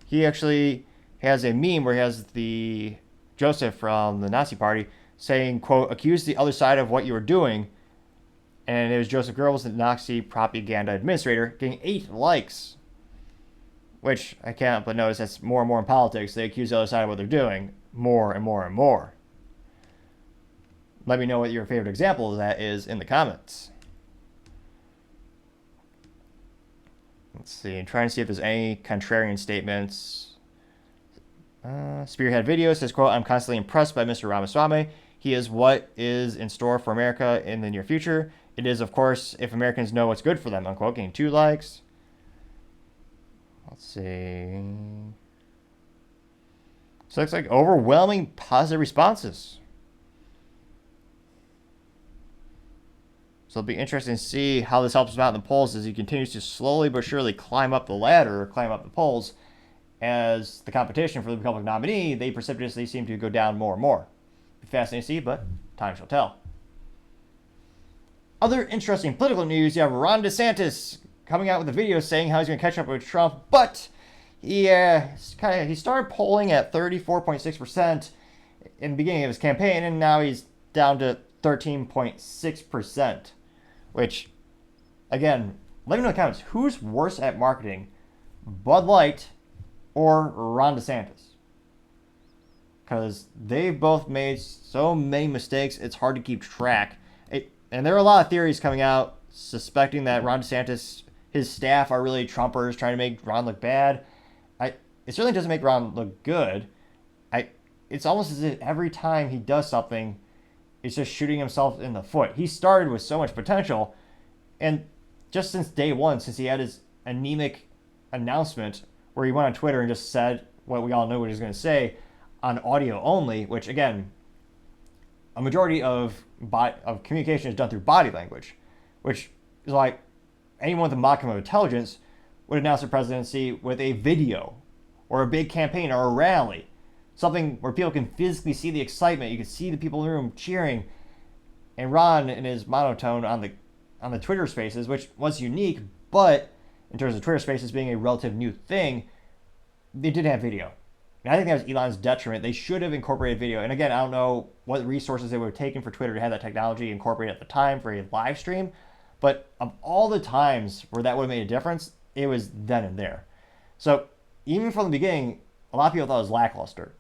he actually has a meme where he has the Joseph from the Nazi Party saying, quote, "Accuse the other side of what you were doing." And it was Joseph Goebbels, the Nazi propaganda administrator, getting 8 likes. Which I can't but notice that's more and more in politics. They accuse the other side of what they're doing more and more and more. Let me know what your favorite example of that is in the comments. Let's see. I'm trying to see if there's any contrarian statements. Spearhead Video says, quote, "I'm constantly impressed by Mr. Ramaswamy. He is what is in store for America in the near future. It is, of course, if Americans know what's good for them," unquote. Getting 2 likes. Let's see. So it looks like overwhelming positive responses. So it'll be interesting to see how this helps him out in the polls as he continues to slowly but surely climb up the ladder, or climb up the polls, as the competition for the Republican nominee, they precipitously seem to go down more and more. Be fascinating to see, but time shall tell. Other interesting political news, you have Ron DeSantis coming out with a video saying how he's going to catch up with Trump, but he started polling at 34.6% in the beginning of his campaign, and now he's down to 13.6%. Which, again, let me know in the comments, who's worse at marketing, Bud Light or Ron DeSantis? Because they've both made so many mistakes, it's hard to keep track. And there are a lot of theories coming out suspecting that Ron DeSantis, his staff, are really Trumpers trying to make Ron look bad. It certainly doesn't make Ron look good. It's almost as if every time he does something, it's just shooting himself in the foot. He started with so much potential, and just since day one, since he had his anemic announcement where he went on Twitter and just said what we all knew what he was going to say on audio only, which, again, a majority of communication is done through body language, which is like anyone with a modicum of intelligence would announce the presidency with a video or a big campaign or a rally, something where people can physically see the excitement. You can see the people in the room cheering. And Ron, in his monotone on the Twitter Spaces, which was unique, but in terms of Twitter Spaces being a relative new thing, they didn't have video. And I think that was Elon's detriment. They should have incorporated video. And again, I don't know what resources they would have taken for Twitter to have that technology incorporated at the time for a live stream. But of all the times where that would have made a difference, it was then and there. So even from the beginning, a lot of people thought it was lackluster.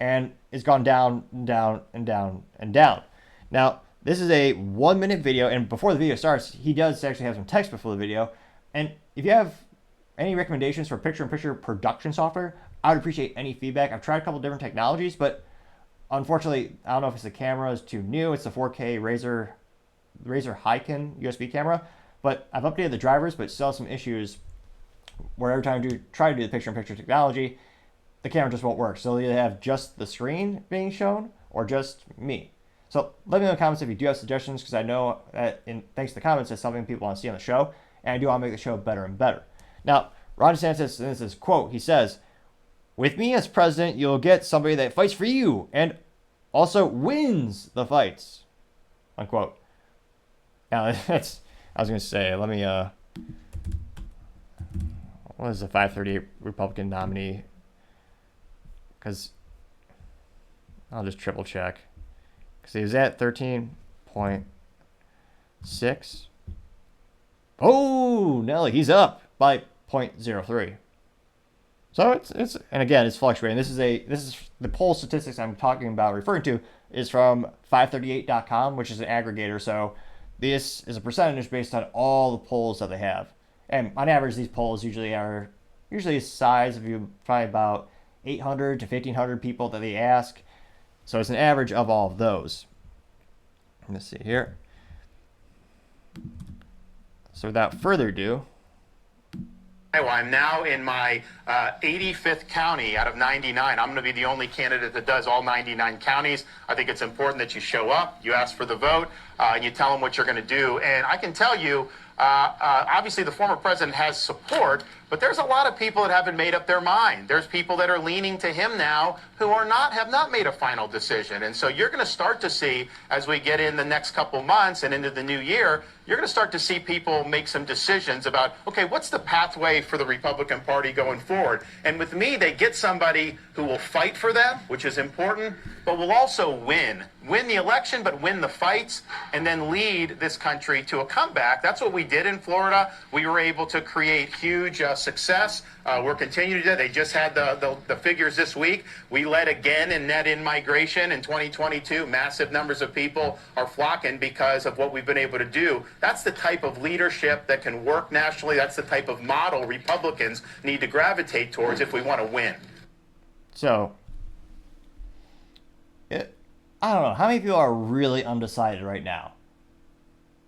and it's gone down and down and down and down. Now, this is a 1-minute video, and before the video starts, he does actually have some text before the video. And if you have any recommendations for picture-in-picture production software, I would appreciate any feedback. I've tried a couple different technologies, but unfortunately, I don't know if it's the camera is too new. It's the 4K Razer Hyken USB camera, but I've updated the drivers, but still have some issues where every time I try to do the picture-in-picture technology, the camera just won't work. So they'll either have just the screen being shown or just me. So let me know in the comments if you do have suggestions, because I know that thanks to the comments, it's something people want to see on the show, and I do want to make the show better and better. Now, Ron DeSantis, in this quote, he says, "With me as president, you'll get somebody that fights for you and also wins the fights," unquote. Now, that's, I was going to say, let me, what is the 538 Republican nominee? Because I'll just triple check. Because he was at 13.6. Oh, Nelly, he's up by 0.03. So it's and again, it's fluctuating. This is the poll statistics I'm talking about, referring to, is from 538.com, which is an aggregator. So this is a percentage based on all the polls that they have. And on average, these polls usually a size of probably about 800 to 1,500 people that they ask. So it's an average of all of those. Let's see here. So without further ado, I'm now in my 85th county out of 99. I'm going to be the only candidate that does all 99 counties. I think it's important that you show up, you ask for the vote, and you tell them what you're going to do. And I can tell you, obviously the former president has support, but there's a lot of people that haven't made up their mind. There's people that are leaning to him now who have not made a final decision. And so you're going to start to see, as we get in the next couple months and into the new year, you're going to start to see people make some decisions about, okay, what's the pathway for the Republican Party going forward? And with me, they get somebody who will fight for them, which is important, but will also win the election, but win the fights, and then lead this country to a comeback. That's what we did in Florida. We were able to create huge success. We're continuing to do that. They just had the figures this week. We led again in net in-migration in 2022. Massive numbers of people are flocking because of what we've been able to do. That's the type of leadership that can work nationally. That's the type of model Republicans need to gravitate towards if we want to win. So, I don't know. How many people are really undecided right now?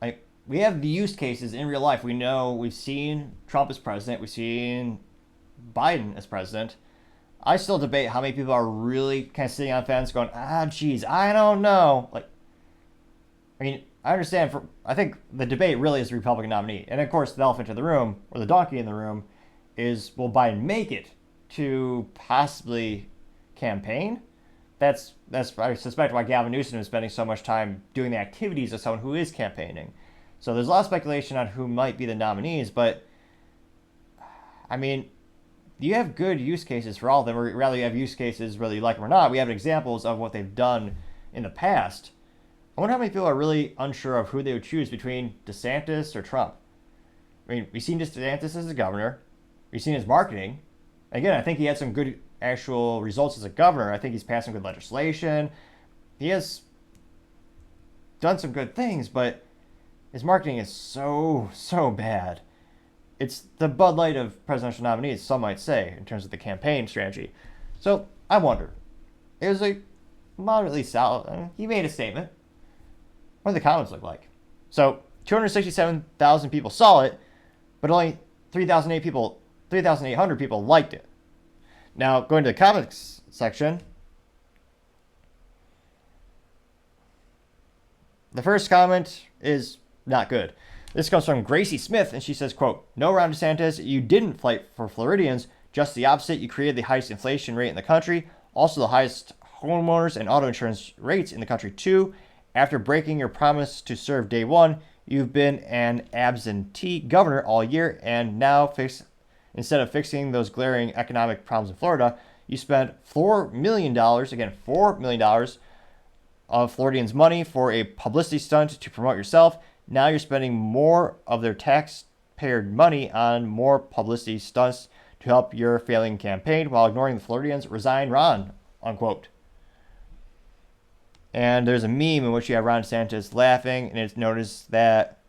Like, we have the use cases in real life. We know, we've seen Trump as president. We've seen Biden as president. I still debate how many people are really kind of sitting on the fence going, geez, I don't know. Like, I mean, I understand. I think the debate really is the Republican nominee. And, of course, the elephant in the room, or the donkey in the room, is will Biden make it to possibly campaign? That's I suspect why Gavin Newsom is spending so much time doing the activities of someone who is campaigning. So there's a lot of speculation on who might be the nominees, but I mean, you have good use cases for all of them, or rather you have use cases whether you like them or not. We have examples of what they've done in the past. I wonder how many people are really unsure of who they would choose between DeSantis or Trump. I mean, we've seen DeSantis as a governor. We've seen his marketing. Again, I think he had some good actual results as a governor. I think he's passed some good legislation. He has done some good things, but his marketing is so bad. It's the Bud Light of presidential nominees, some might say, in terms of the campaign strategy. So I wonder. It was a moderately solid. He made a statement. What do the comments look like? So 267,000 people saw it, but only 3,800 people liked it. Now, going to the comments section, the first comment is not good. This comes from Gracie Smith, and she says, quote, "No, Ron DeSantis, you didn't fight for Floridians. Just the opposite. You created the highest inflation rate in the country, also the highest homeowners and auto insurance rates in the country, too. After breaking your promise to serve day one, you've been an absentee governor all year, and now instead of fixing those glaring economic problems in Florida, you spent $4 million, again, $4 million of Floridians' money for a publicity stunt to promote yourself. Now you're spending more of their taxpayer money on more publicity stunts to help your failing campaign while ignoring the Floridians. Resign, Ron," unquote. And there's a meme in which you have Ron DeSantis laughing, and it's noticed that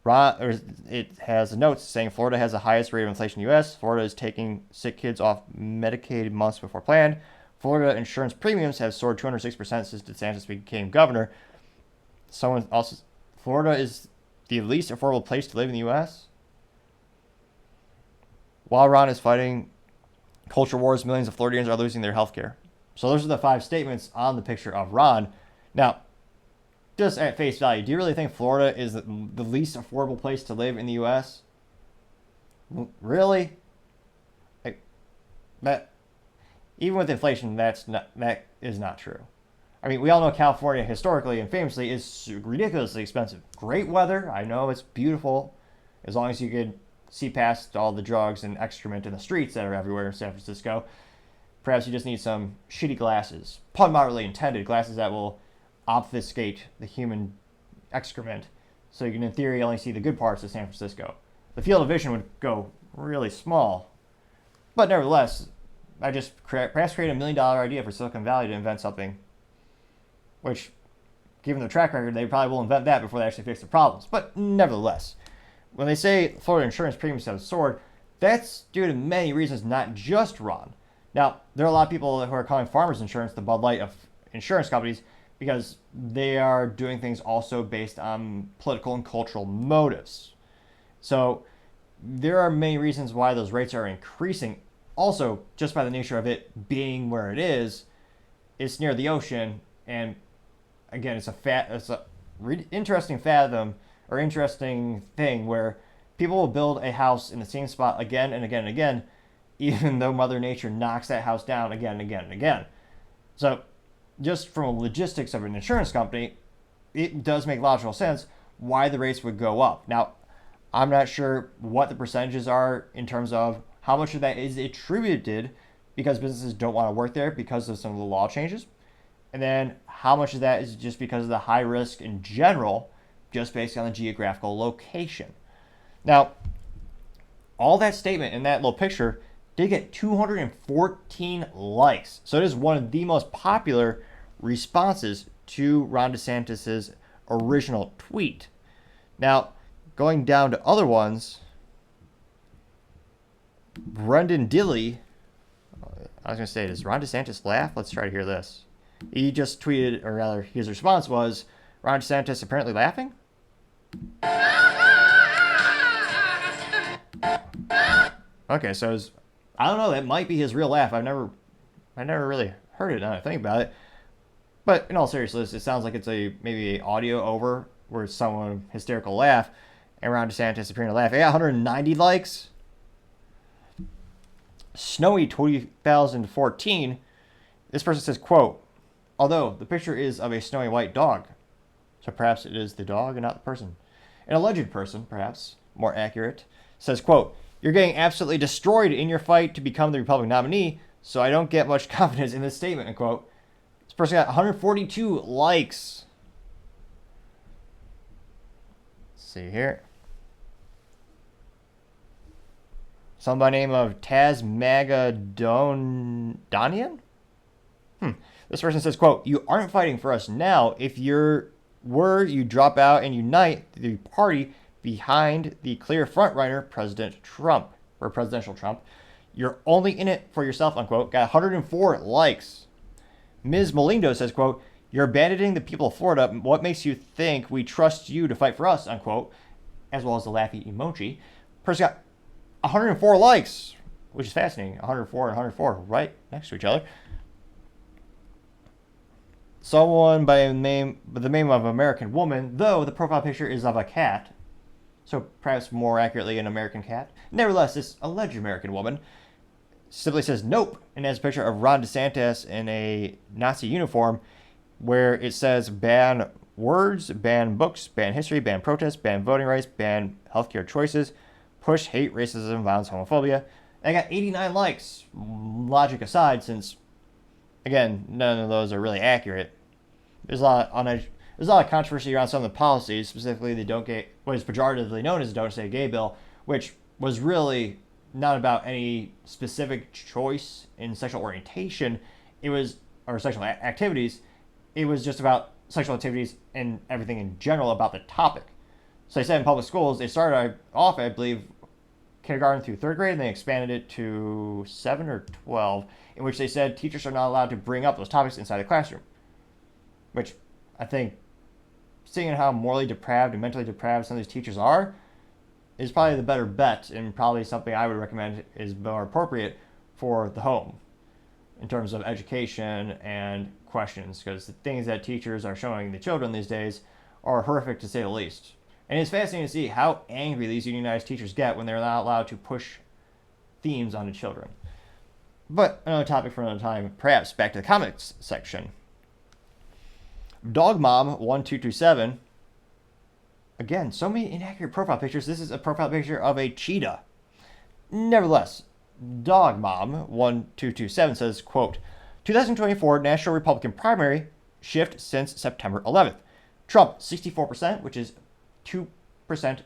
it has notes saying Florida has the highest rate of inflation in the U.S. Florida is taking sick kids off Medicaid months before planned. Florida insurance premiums have soared 206% since DeSantis became governor. Someone also, Florida is the least affordable place to live in the U.S. While Ron is fighting culture wars, millions of Floridians are losing their health care. So those are the 5 statements on the picture of Ron. Now, just at face value, do you really think Florida is the least affordable place to live in the U.S.? Really? That, even with inflation, that is not true. I mean, we all know California historically and famously is ridiculously expensive. Great weather. I know it's beautiful as long as you could see past all the drugs and excrement in the streets that are everywhere in San Francisco. Perhaps you just need some shitty glasses, pun moderately intended, glasses that will obfuscate the human excrement so you can, in theory, only see the good parts of San Francisco. The field of vision would go really small. But nevertheless, I just perhaps create $1 million idea for Silicon Valley to invent something, which, given their track record, they probably will invent that before they actually fix the problems. But nevertheless, when they say Florida insurance premiums have soared, that's due to many reasons, not just Ron. Now, there are a lot of people who are calling Farmers Insurance the Bud Light of insurance companies because they are doing things also based on political and cultural motives. So there are many reasons why those rates are increasing. Also, just by the nature of it being where it is, it's near the ocean, and again, it's a interesting thing where people will build a house in the same spot again and again and again, even though Mother Nature knocks that house down again and again and again. So just from logistics of an insurance company, it does make logical sense why the rates would go up. Now, I'm not sure what the percentages are in terms of how much of that is attributed because businesses don't want to work there because of some of the law changes, and then how much of that is just because of the high risk in general, just based on the geographical location. Now, all that statement in that little picture did get 214 likes. So it is one of the most popular responses to Ron DeSantis' original tweet. Now, going down to other ones, Brendan Dilley, I was going to say, does Ron DeSantis laugh? Let's try to hear this. He just tweeted, or rather, his response was, Ron DeSantis apparently laughing? Okay, so I don't know, that might be his real laugh. I never really heard it now that I think about it. But in all seriousness, it sounds like it's maybe a audio over where someone hysterical laugh, and Ron DeSantis appearing to laugh. It got 190 likes. Snowy 2014, this person says, quote, although the picture is of a snowy white dog, so perhaps it is the dog and not the person. An alleged person, perhaps more accurate, says, quote, you're getting absolutely destroyed in your fight to become the Republican nominee, so I don't get much confidence in this statement, end quote. This person got 142 likes. Let's see here. Some by name of Tasmagadonian? This person says, quote, you aren't fighting for us now. If you drop out and unite the party behind the clear frontrunner, Presidential Trump. You're only in it for yourself, unquote. Got 104 likes. Ms. Molindo says, quote, you're abandoning the people of Florida. What makes you think we trust you to fight for us, unquote, as well as the laughy emoji. Person got 104 likes, which is fascinating. 104 and 104 right next to each other. Someone by the name of American Woman, though the profile picture is of a cat, so perhaps more accurately an American cat. Nevertheless, this alleged American woman simply says nope, and has a picture of Ron DeSantis in a Nazi uniform where it says ban words, ban books, ban history, ban protest, ban voting rights, ban healthcare choices, push hate, racism, violence, homophobia. And I got 89 likes, logic aside, since, again, none of those are really accurate. There's a lot of controversy around some of the policies, specifically the what is pejoratively known as the Don't Say Gay bill, which was really not about any specific choice in sexual orientation. It was, or sexual activities. it was just about sexual activities and everything in general about the topic. So they said in public schools, they started off, I believe, kindergarten through third grade, and they expanded it to 7 or 12, in which they said teachers are not allowed to bring up those topics inside the classroom. Which I think, seeing how morally depraved and mentally depraved some of these teachers are, is probably the better bet, and probably something I would recommend is more appropriate for the home in terms of education and questions, because the things that teachers are showing the children these days are horrific to say the least. And it's fascinating to see how angry these unionized teachers get when they're not allowed to push themes onto children. But another topic for another time, perhaps back to the comics section. Dogmom1227. Again, so many inaccurate profile pictures. This is a profile picture of a cheetah. Nevertheless, Dogmom1227 says, quote, 2024 National Republican primary shift since September 11th. Trump, 64%, which is 2%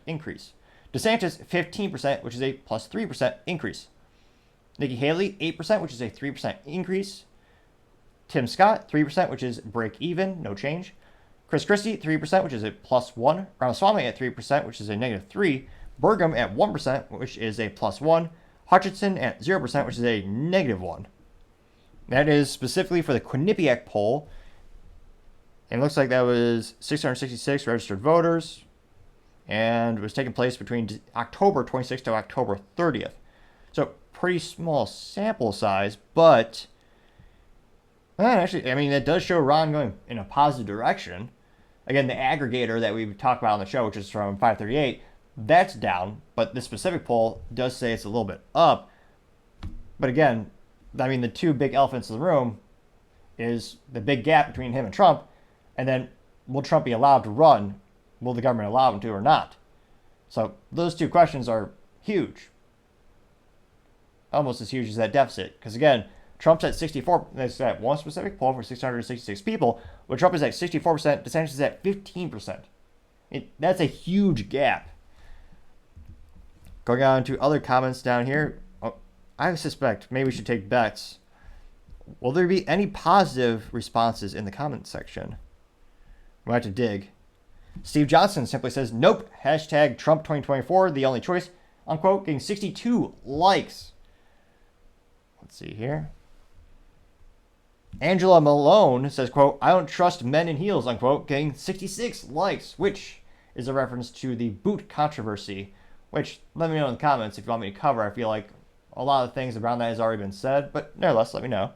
increase. DeSantis, 15%, which is a plus 3% increase. Nikki Haley, 8%, which is a 3% increase. Tim Scott, 3%, which is break even, no change. Chris Christie, 3%, which is a plus 1. Ramaswamy at 3%, which is a negative 3. Burgum at 1%, which is a plus 1. Hutchinson at 0%, which is a negative 1. That is specifically for the Quinnipiac poll. And it looks like that was 666 registered voters. And it was taking place between October 26th to October 30th. So pretty small sample size, but actually, I mean, it does show Ron going in a positive direction. Again, the aggregator that we talked about on the show, which is from 538, that's down, but this specific poll does say it's a little bit up. But again, I mean, the two big elephants in the room is the big gap between him and Trump, and then will Trump be allowed to run? Will the government allow him to or not? So those two questions are huge. Almost as huge as that deficit. Because again, Trump's at 64%. That's at one specific poll for 666 people. Where Trump is at 64%, DeSantis is at 15%. That's a huge gap. Going on to other comments down here. I suspect maybe we should take bets. Will there be any positive responses in the comments section? We'll have to dig. Steve Johnson simply says, nope, hashtag Trump 2024, the only choice, unquote, getting 62 likes. Let's see here. Angela Malone says, quote, I don't trust men in heels, unquote, getting 66 likes, which is a reference to the boot controversy, which let me know in the comments if you want me to cover. I feel like a lot of things around that has already been said, but nevertheless, let me know.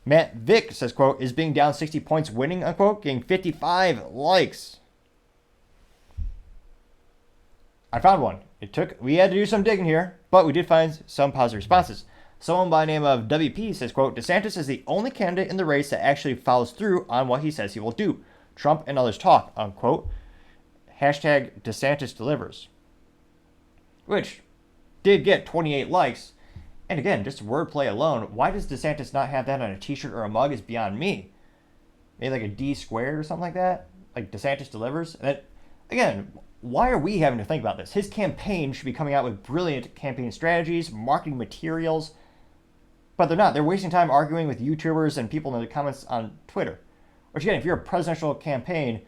Matt Vick says, quote, is being down 60 points winning, unquote, getting 55 likes. I found one. We had to do some digging here, but we did find some positive responses. Someone by the name of WP says, quote, DeSantis is the only candidate in the race that actually follows through on what he says he will do. Trump and others talk, unquote. Hashtag DeSantis delivers. Which did get 28 likes. And again, just wordplay alone, why does DeSantis not have that on a t-shirt or a mug is beyond me. Maybe like a D squared or something like that? Like DeSantis delivers? And that, again, why are we having to think about this? His campaign should be coming out with brilliant campaign strategies, marketing materials, but they're not. They're wasting time arguing with YouTubers and people in the comments on Twitter. Which again, if you're a presidential campaign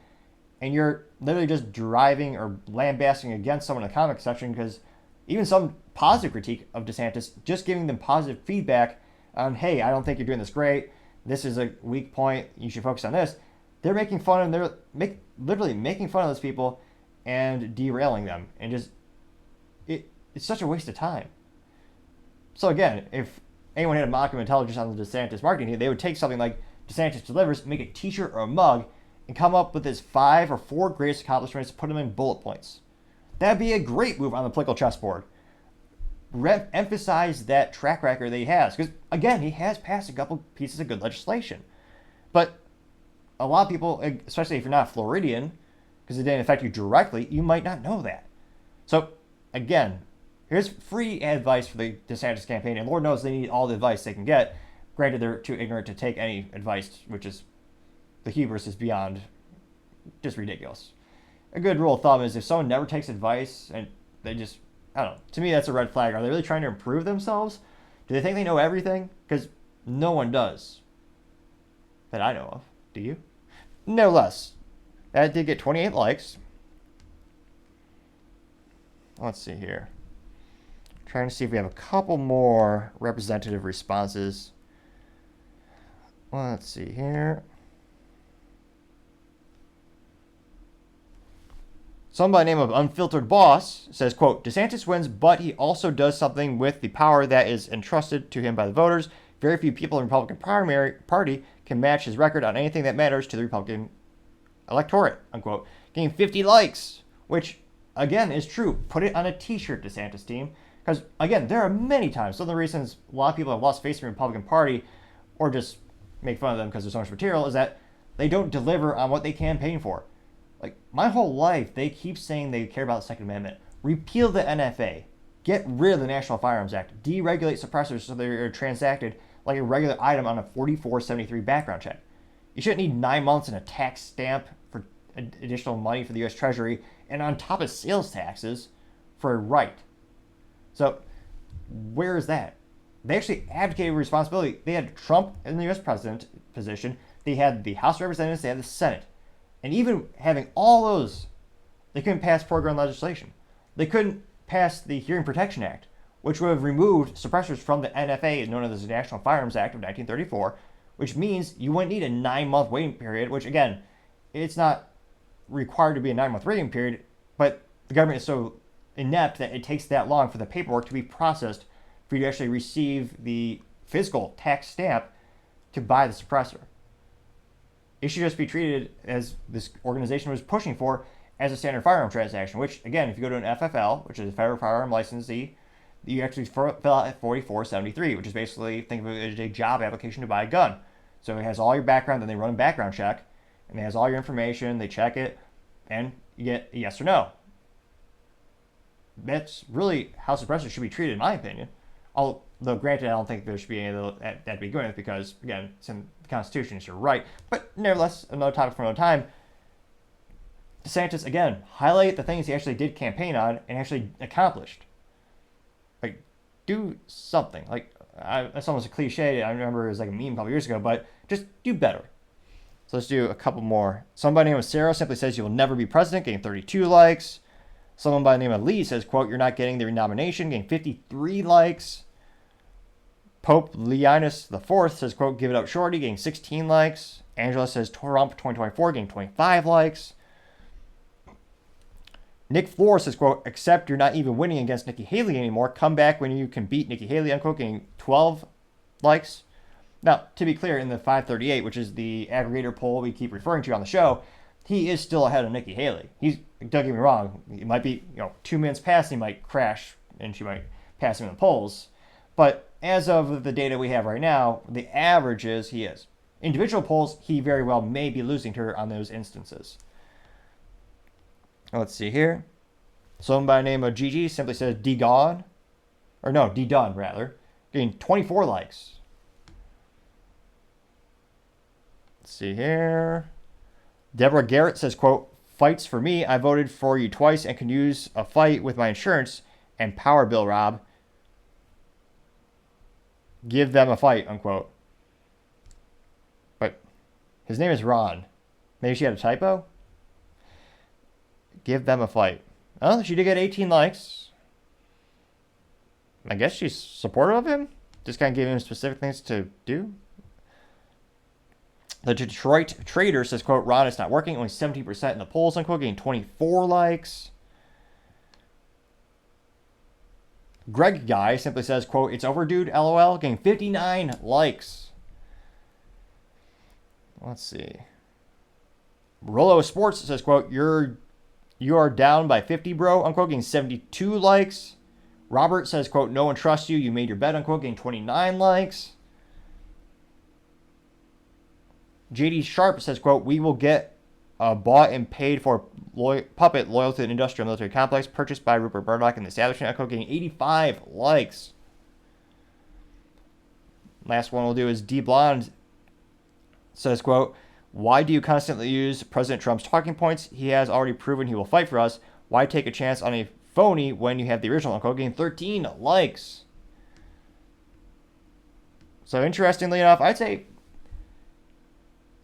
and you're literally just driving or lambasting against someone in the comment section, because even some positive critique of DeSantis, just giving them positive feedback on, hey, I don't think you're doing this great. This is a weak point. You should focus on this. They're making fun of literally making fun of those people and derailing them. And just, it's such a waste of time. So again, if anyone had a modicum of intelligence on the DeSantis marketing team, they would take something like DeSantis delivers, make a t-shirt or a mug, and come up with his 5 or 4 greatest accomplishments, put them in bullet points. That'd be a great move on the political chessboard. Emphasize that track record that he has. Because, again, he has passed a couple pieces of good legislation. But a lot of people, especially if you're not Floridian, because it didn't affect you directly, you might not know that. So, again, here's free advice for the DeSantis campaign. And Lord knows they need all the advice they can get. Granted, they're too ignorant to take any advice, which is, the hubris is beyond just ridiculous. A good rule of thumb is if someone never takes advice and they just, I don't know, to me that's a red flag. Are they really trying to improve themselves? Do they think they know everything? Because no one does. that I know of. Do you? Nevertheless, that did get 28 likes. Let's see here. Trying to see if we have a couple more representative responses. Let's see here. Someone by the name of Unfiltered Boss says, quote, DeSantis wins, but he also does something with the power that is entrusted to him by the voters. Very few people in the Republican primary party can match his record on anything that matters to the Republican electorate, unquote. Getting 50 likes, which, again, is true. Put it on a t-shirt, DeSantis team. Because, again, there are many times, some of the reasons a lot of people have lost faith in the Republican Party, or just make fun of them because there's so much material, is that they don't deliver on what they campaign for. Like, my whole life, they keep saying they care about the Second Amendment. Repeal the NFA. Get rid of the National Firearms Act. Deregulate suppressors so they're transacted like a regular item on a 4473 background check. You shouldn't need 9 months and a tax stamp for additional money for the U.S. Treasury, and on top of sales taxes for a right. So, where is that? They actually advocated responsibility. They had Trump in the U.S. president position. They had the House of Representatives. They had the Senate. And even having all those, they couldn't pass program legislation. They couldn't pass the Hearing Protection Act, which would have removed suppressors from the NFA, known as the National Firearms Act of 1934, which means you wouldn't need a 9-month waiting period, which, again, it's not required to be a 9-month waiting period, but the government is so inept that it takes that long for the paperwork to be processed for you to actually receive the physical tax stamp to buy the suppressor. It should just be treated, as this organization was pushing for, as a standard firearm transaction, which, again, if you go to an FFL, which is a federal firearm licensee, you actually fill out at 4473, which is basically, think of it as a job application to buy a gun. So it has all your background, then they run a background check, and it has all your information, they check it, and you get a yes or no. That's really how suppressors should be treated, in my opinion. Although, granted, I don't think there should be any of that to begin with because, again, it's in the Constitution, it's your right. But nevertheless, another topic for another time. DeSantis, again, highlight the things he actually did campaign on and actually accomplished. Like, do something. Like, that's almost a cliche. I remember it was like a meme a couple years ago, but just do better. So let's do a couple more. Somebody named Sarah simply says you will never be president, getting 32 likes. Someone by the name of Lee says, quote, you're not getting the renomination, getting 53 likes. Pope Leonis IV says, quote, give it up shorty, getting 16 likes. Angela says, Trump 2024, getting 25 likes. Nick Flores says, quote, except you're not even winning against Nikki Haley anymore. Come back when you can beat Nikki Haley, unquote, getting 12 likes. Now, to be clear, in the 538, which is the aggregator poll we keep referring to on the show, he is still ahead of Nikki Haley. Don't get me wrong, it might be 2 minutes past, he might crash and she might pass him in the polls. But as of the data we have right now, the average is he is. Individual polls, he very well may be losing to her on those instances. Let's see here. Someone by the name of Gigi simply says D-Gone. Or no, D-Done, rather. Getting 24 likes. Let's see here. Deborah Garrett says, quote, fights for me. I voted for you twice and can use a fight with my insurance and power bill, Rob. Give them a fight, unquote. But his name is Ron. Maybe she had a typo? Give them a fight. Oh, she did get 18 likes. I guess she's supportive of him. Just kind of giving him specific things to do. The Detroit Trader says, quote, Ron, it's not working. Only 17% in the polls, unquote, getting 24 likes. Greg Guy simply says, quote, it's overdue, LOL, getting 59 likes. Let's see. Rollo Sports says, quote, you are down by 50, bro, unquote, getting 72 likes. Robert says, quote, no one trusts you. You made your bet, unquote, getting 29 likes. JD Sharp says, quote, we will get bought and paid for puppet loyal to the industrial military complex purchased by Rupert Murdoch and the establishment, unquote, getting 85 likes. Last one we'll do is D Blonde says, quote, why do you constantly use President Trump's talking points? He has already proven he will fight for us. Why take a chance on a phony when you have the original, unquote, getting 13 likes. So interestingly enough, I'd say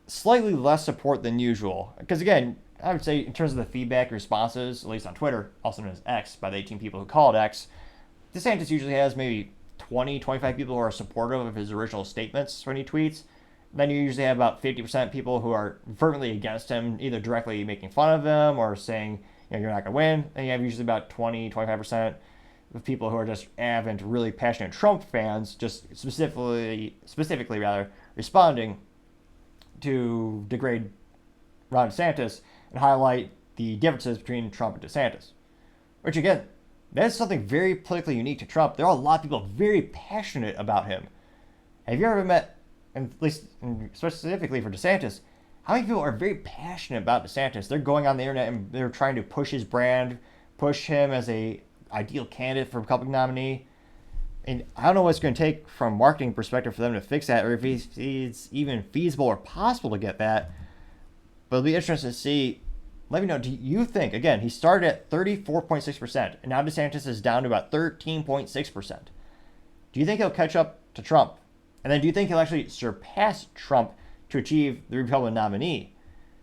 slightly less support than usual. Because again, I would say in terms of the feedback responses, at least on Twitter, also known as X by the 18 people who call it X, DeSantis usually has maybe 20, 25 people who are supportive of his original statements when he tweets. Then you usually have about 50% people who are fervently against him, either directly making fun of him or saying, you're not going to win. And you have usually about 20, 25% of people who are just avid, really passionate Trump fans, just specifically responding to degrade Ron DeSantis and highlight the differences between Trump and DeSantis. Which again, that's something very politically unique to Trump. There are a lot of people very passionate about him. Have you ever met, at least specifically for DeSantis, how many people are very passionate about DeSantis? They're going on the internet and they're trying to push his brand, push him as a ideal candidate for Republican nominee. And I don't know what it's going to take from a marketing perspective for them to fix that, or if it's even feasible or possible to get that. But it'll be interesting to see. Let me know, do you think, again, he started at 34.6%, and now DeSantis is down to about 13.6%. Do you think he'll catch up to Trump? And then do you think he'll actually surpass Trump to achieve the Republican nominee?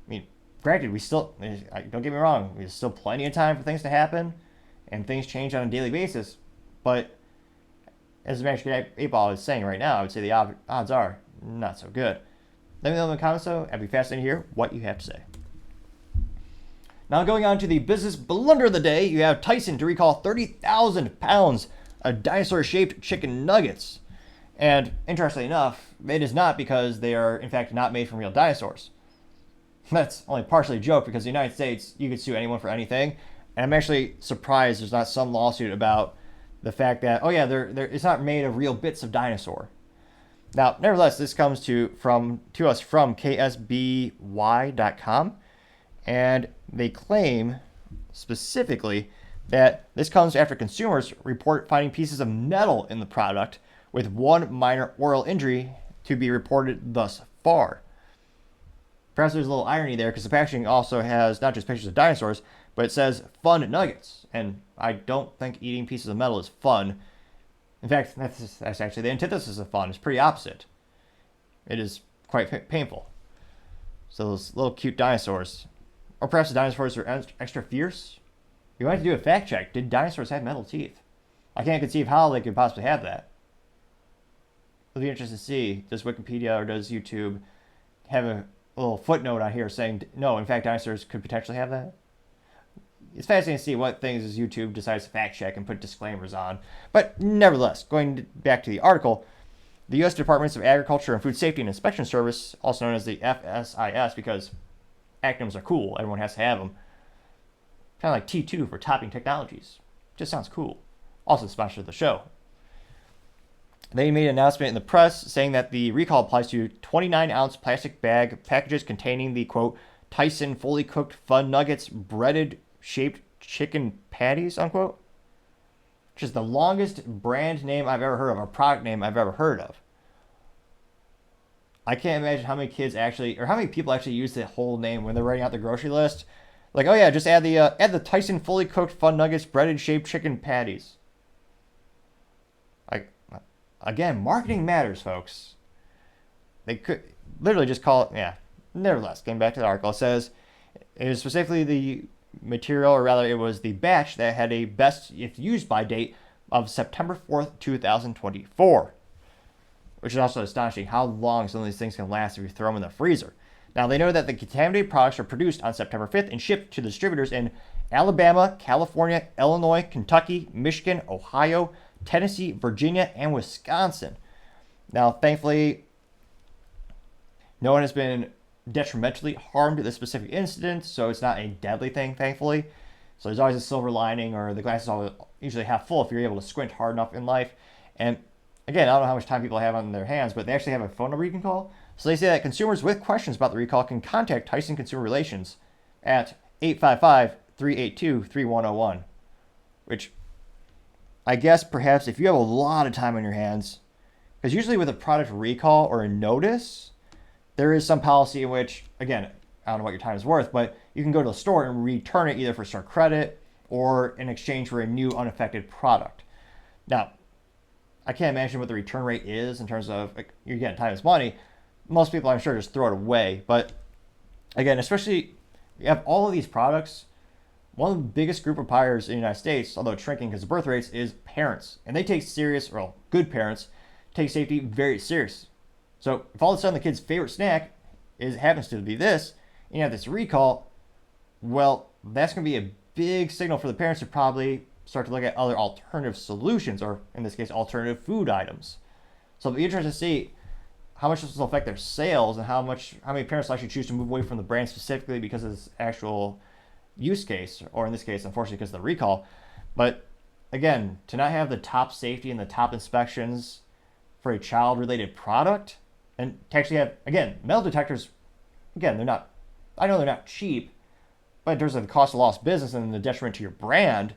I mean, granted, don't get me wrong, there's still plenty of time for things to happen, and things change on a daily basis. But as the Magic 8-Ball is saying right now, I would say the odds are not so good. Let me know in the comments, though. I'd be fascinated to hear what you have to say. Now going on to the business blunder of the day, you have Tyson to recall 30,000 pounds of dinosaur-shaped chicken nuggets. And interestingly enough, it is not because they are, in fact, not made from real dinosaurs. That's only partially a joke because in the United States, you could sue anyone for anything. And I'm actually surprised there's not some lawsuit about the fact that, it's not made of real bits of dinosaur. Now, nevertheless, this comes to us from ksby.com. And they claim specifically that this comes after consumers report finding pieces of metal in the product, with one minor oral injury to be reported thus far. Perhaps there's a little irony there because the packaging also has not just pictures of dinosaurs, but it says fun nuggets. And I don't think eating pieces of metal is fun. In fact, that's actually the antithesis of fun. It's pretty opposite. It is quite painful. So those little cute dinosaurs. Or perhaps the dinosaurs are extra fierce? You might have to do a fact check. Did dinosaurs have metal teeth? I can't conceive how they could possibly have that. It'll be interesting to see. Does Wikipedia or does YouTube have a little footnote on here saying, no, in fact, dinosaurs could potentially have that? It's fascinating to see what things YouTube decides to fact check and put disclaimers on. But nevertheless, going back to the article, the U.S. Departments of Agriculture and Food Safety and Inspection Service, also known as the FSIS, because acronyms are cool. Everyone has to have them. Kind of like T2 for Topping Technologies. Just sounds cool. Also sponsored the show. They made an announcement in the press saying that the recall applies to 29-ounce plastic bag packages containing the, quote, Tyson fully cooked fun nuggets breaded shaped chicken patties, unquote. Which is the longest brand name I've ever heard of, or product name I've ever heard of. I can't imagine how many kids actually, or how many people actually use the whole name when they're writing out the grocery list. Like, oh yeah, just add the Tyson fully cooked fun nuggets breaded shaped chicken patties. Like, again, marketing matters, folks. They could literally just call it, yeah. Nevertheless, getting back to the article, it says it was specifically the material, or rather it was the batch that had a best if used by date of September 4th, 2024. Which is also astonishing how long some of these things can last if you throw them in the freezer. Now, they know that the contaminated products are produced on September 5th and shipped to the distributors in Alabama, California, Illinois, Kentucky, Michigan, Ohio, Tennessee, Virginia, and Wisconsin. Now, thankfully, no one has been detrimentally harmed to this specific incident, so it's not a deadly thing, thankfully. So there's always a silver lining, or the glass is usually half full if you're able to squint hard enough in life. And again, I don't know how much time people have on their hands, but they actually have a phone number you can call. So they say that consumers with questions about the recall can contact Tyson Consumer Relations at 855-382-3101. Which, I guess perhaps if you have a lot of time on your hands, because usually with a product recall or a notice, there is some policy in which, again, I don't know what your time is worth, but you can go to the store and return it either for store credit or in exchange for a new unaffected product. Now, I can't imagine what the return rate is in terms of, like, you're getting time is money, most people, I'm sure, just throw it away. But again, especially you have all of these products. One of the biggest group of buyers in the United States, although it's shrinking because of birth rates, is parents. And they take good parents take safety very serious. So if all of a sudden the kid's favorite snack happens to be this, and you have this recall, well, that's going to be a big signal for the parents to probably start to look at other alternative solutions, or in this case, alternative food items. So it'll be interesting to see how much this will affect their sales and how many parents will actually choose to move away from the brand specifically because of this actual use case, or in this case, unfortunately, because of the recall. But again, to not have the top safety and the top inspections for a child-related product, and to actually have, again, metal detectors, again, I know they're not cheap, but in terms of the cost of lost business and the detriment to your brand,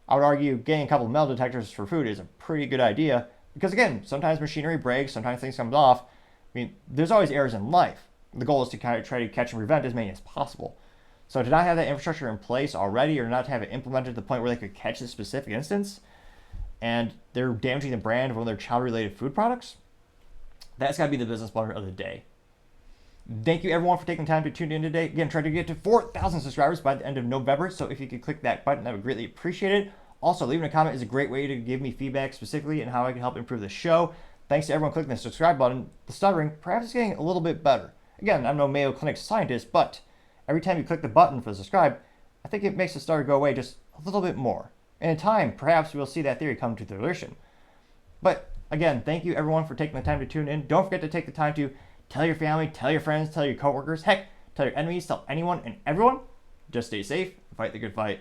I would argue getting a couple of metal detectors for food is a pretty good idea because, again, sometimes machinery breaks, sometimes things come off. I mean, there's always errors in life. The goal is to kind of try to catch and prevent as many as possible. So to not have that infrastructure in place already, or not to have it implemented to the point where they could catch this specific instance, and they're damaging the brand of one of their child-related food products, that's got to be the business blunder of the day. Thank you, everyone, for taking the time to tune in today. Again, trying to get to 4,000 subscribers by the end of November, so if you could click that button, I would greatly appreciate it. Also, leaving a comment is a great way to give me feedback specifically and how I can help improve the show. Thanks to everyone clicking the subscribe button. The stuttering perhaps is getting a little bit better. Again, I'm no Mayo Clinic scientist, but every time you click the button for the subscribe, I think it makes the stutter go away just a little bit more. And in time, perhaps we'll see that theory come to fruition. But again, thank you, everyone, for taking the time to tune in. Don't forget to take the time to tell your family, tell your friends, tell your coworkers, heck, tell your enemies, tell anyone and everyone. Just stay safe, fight the good fight.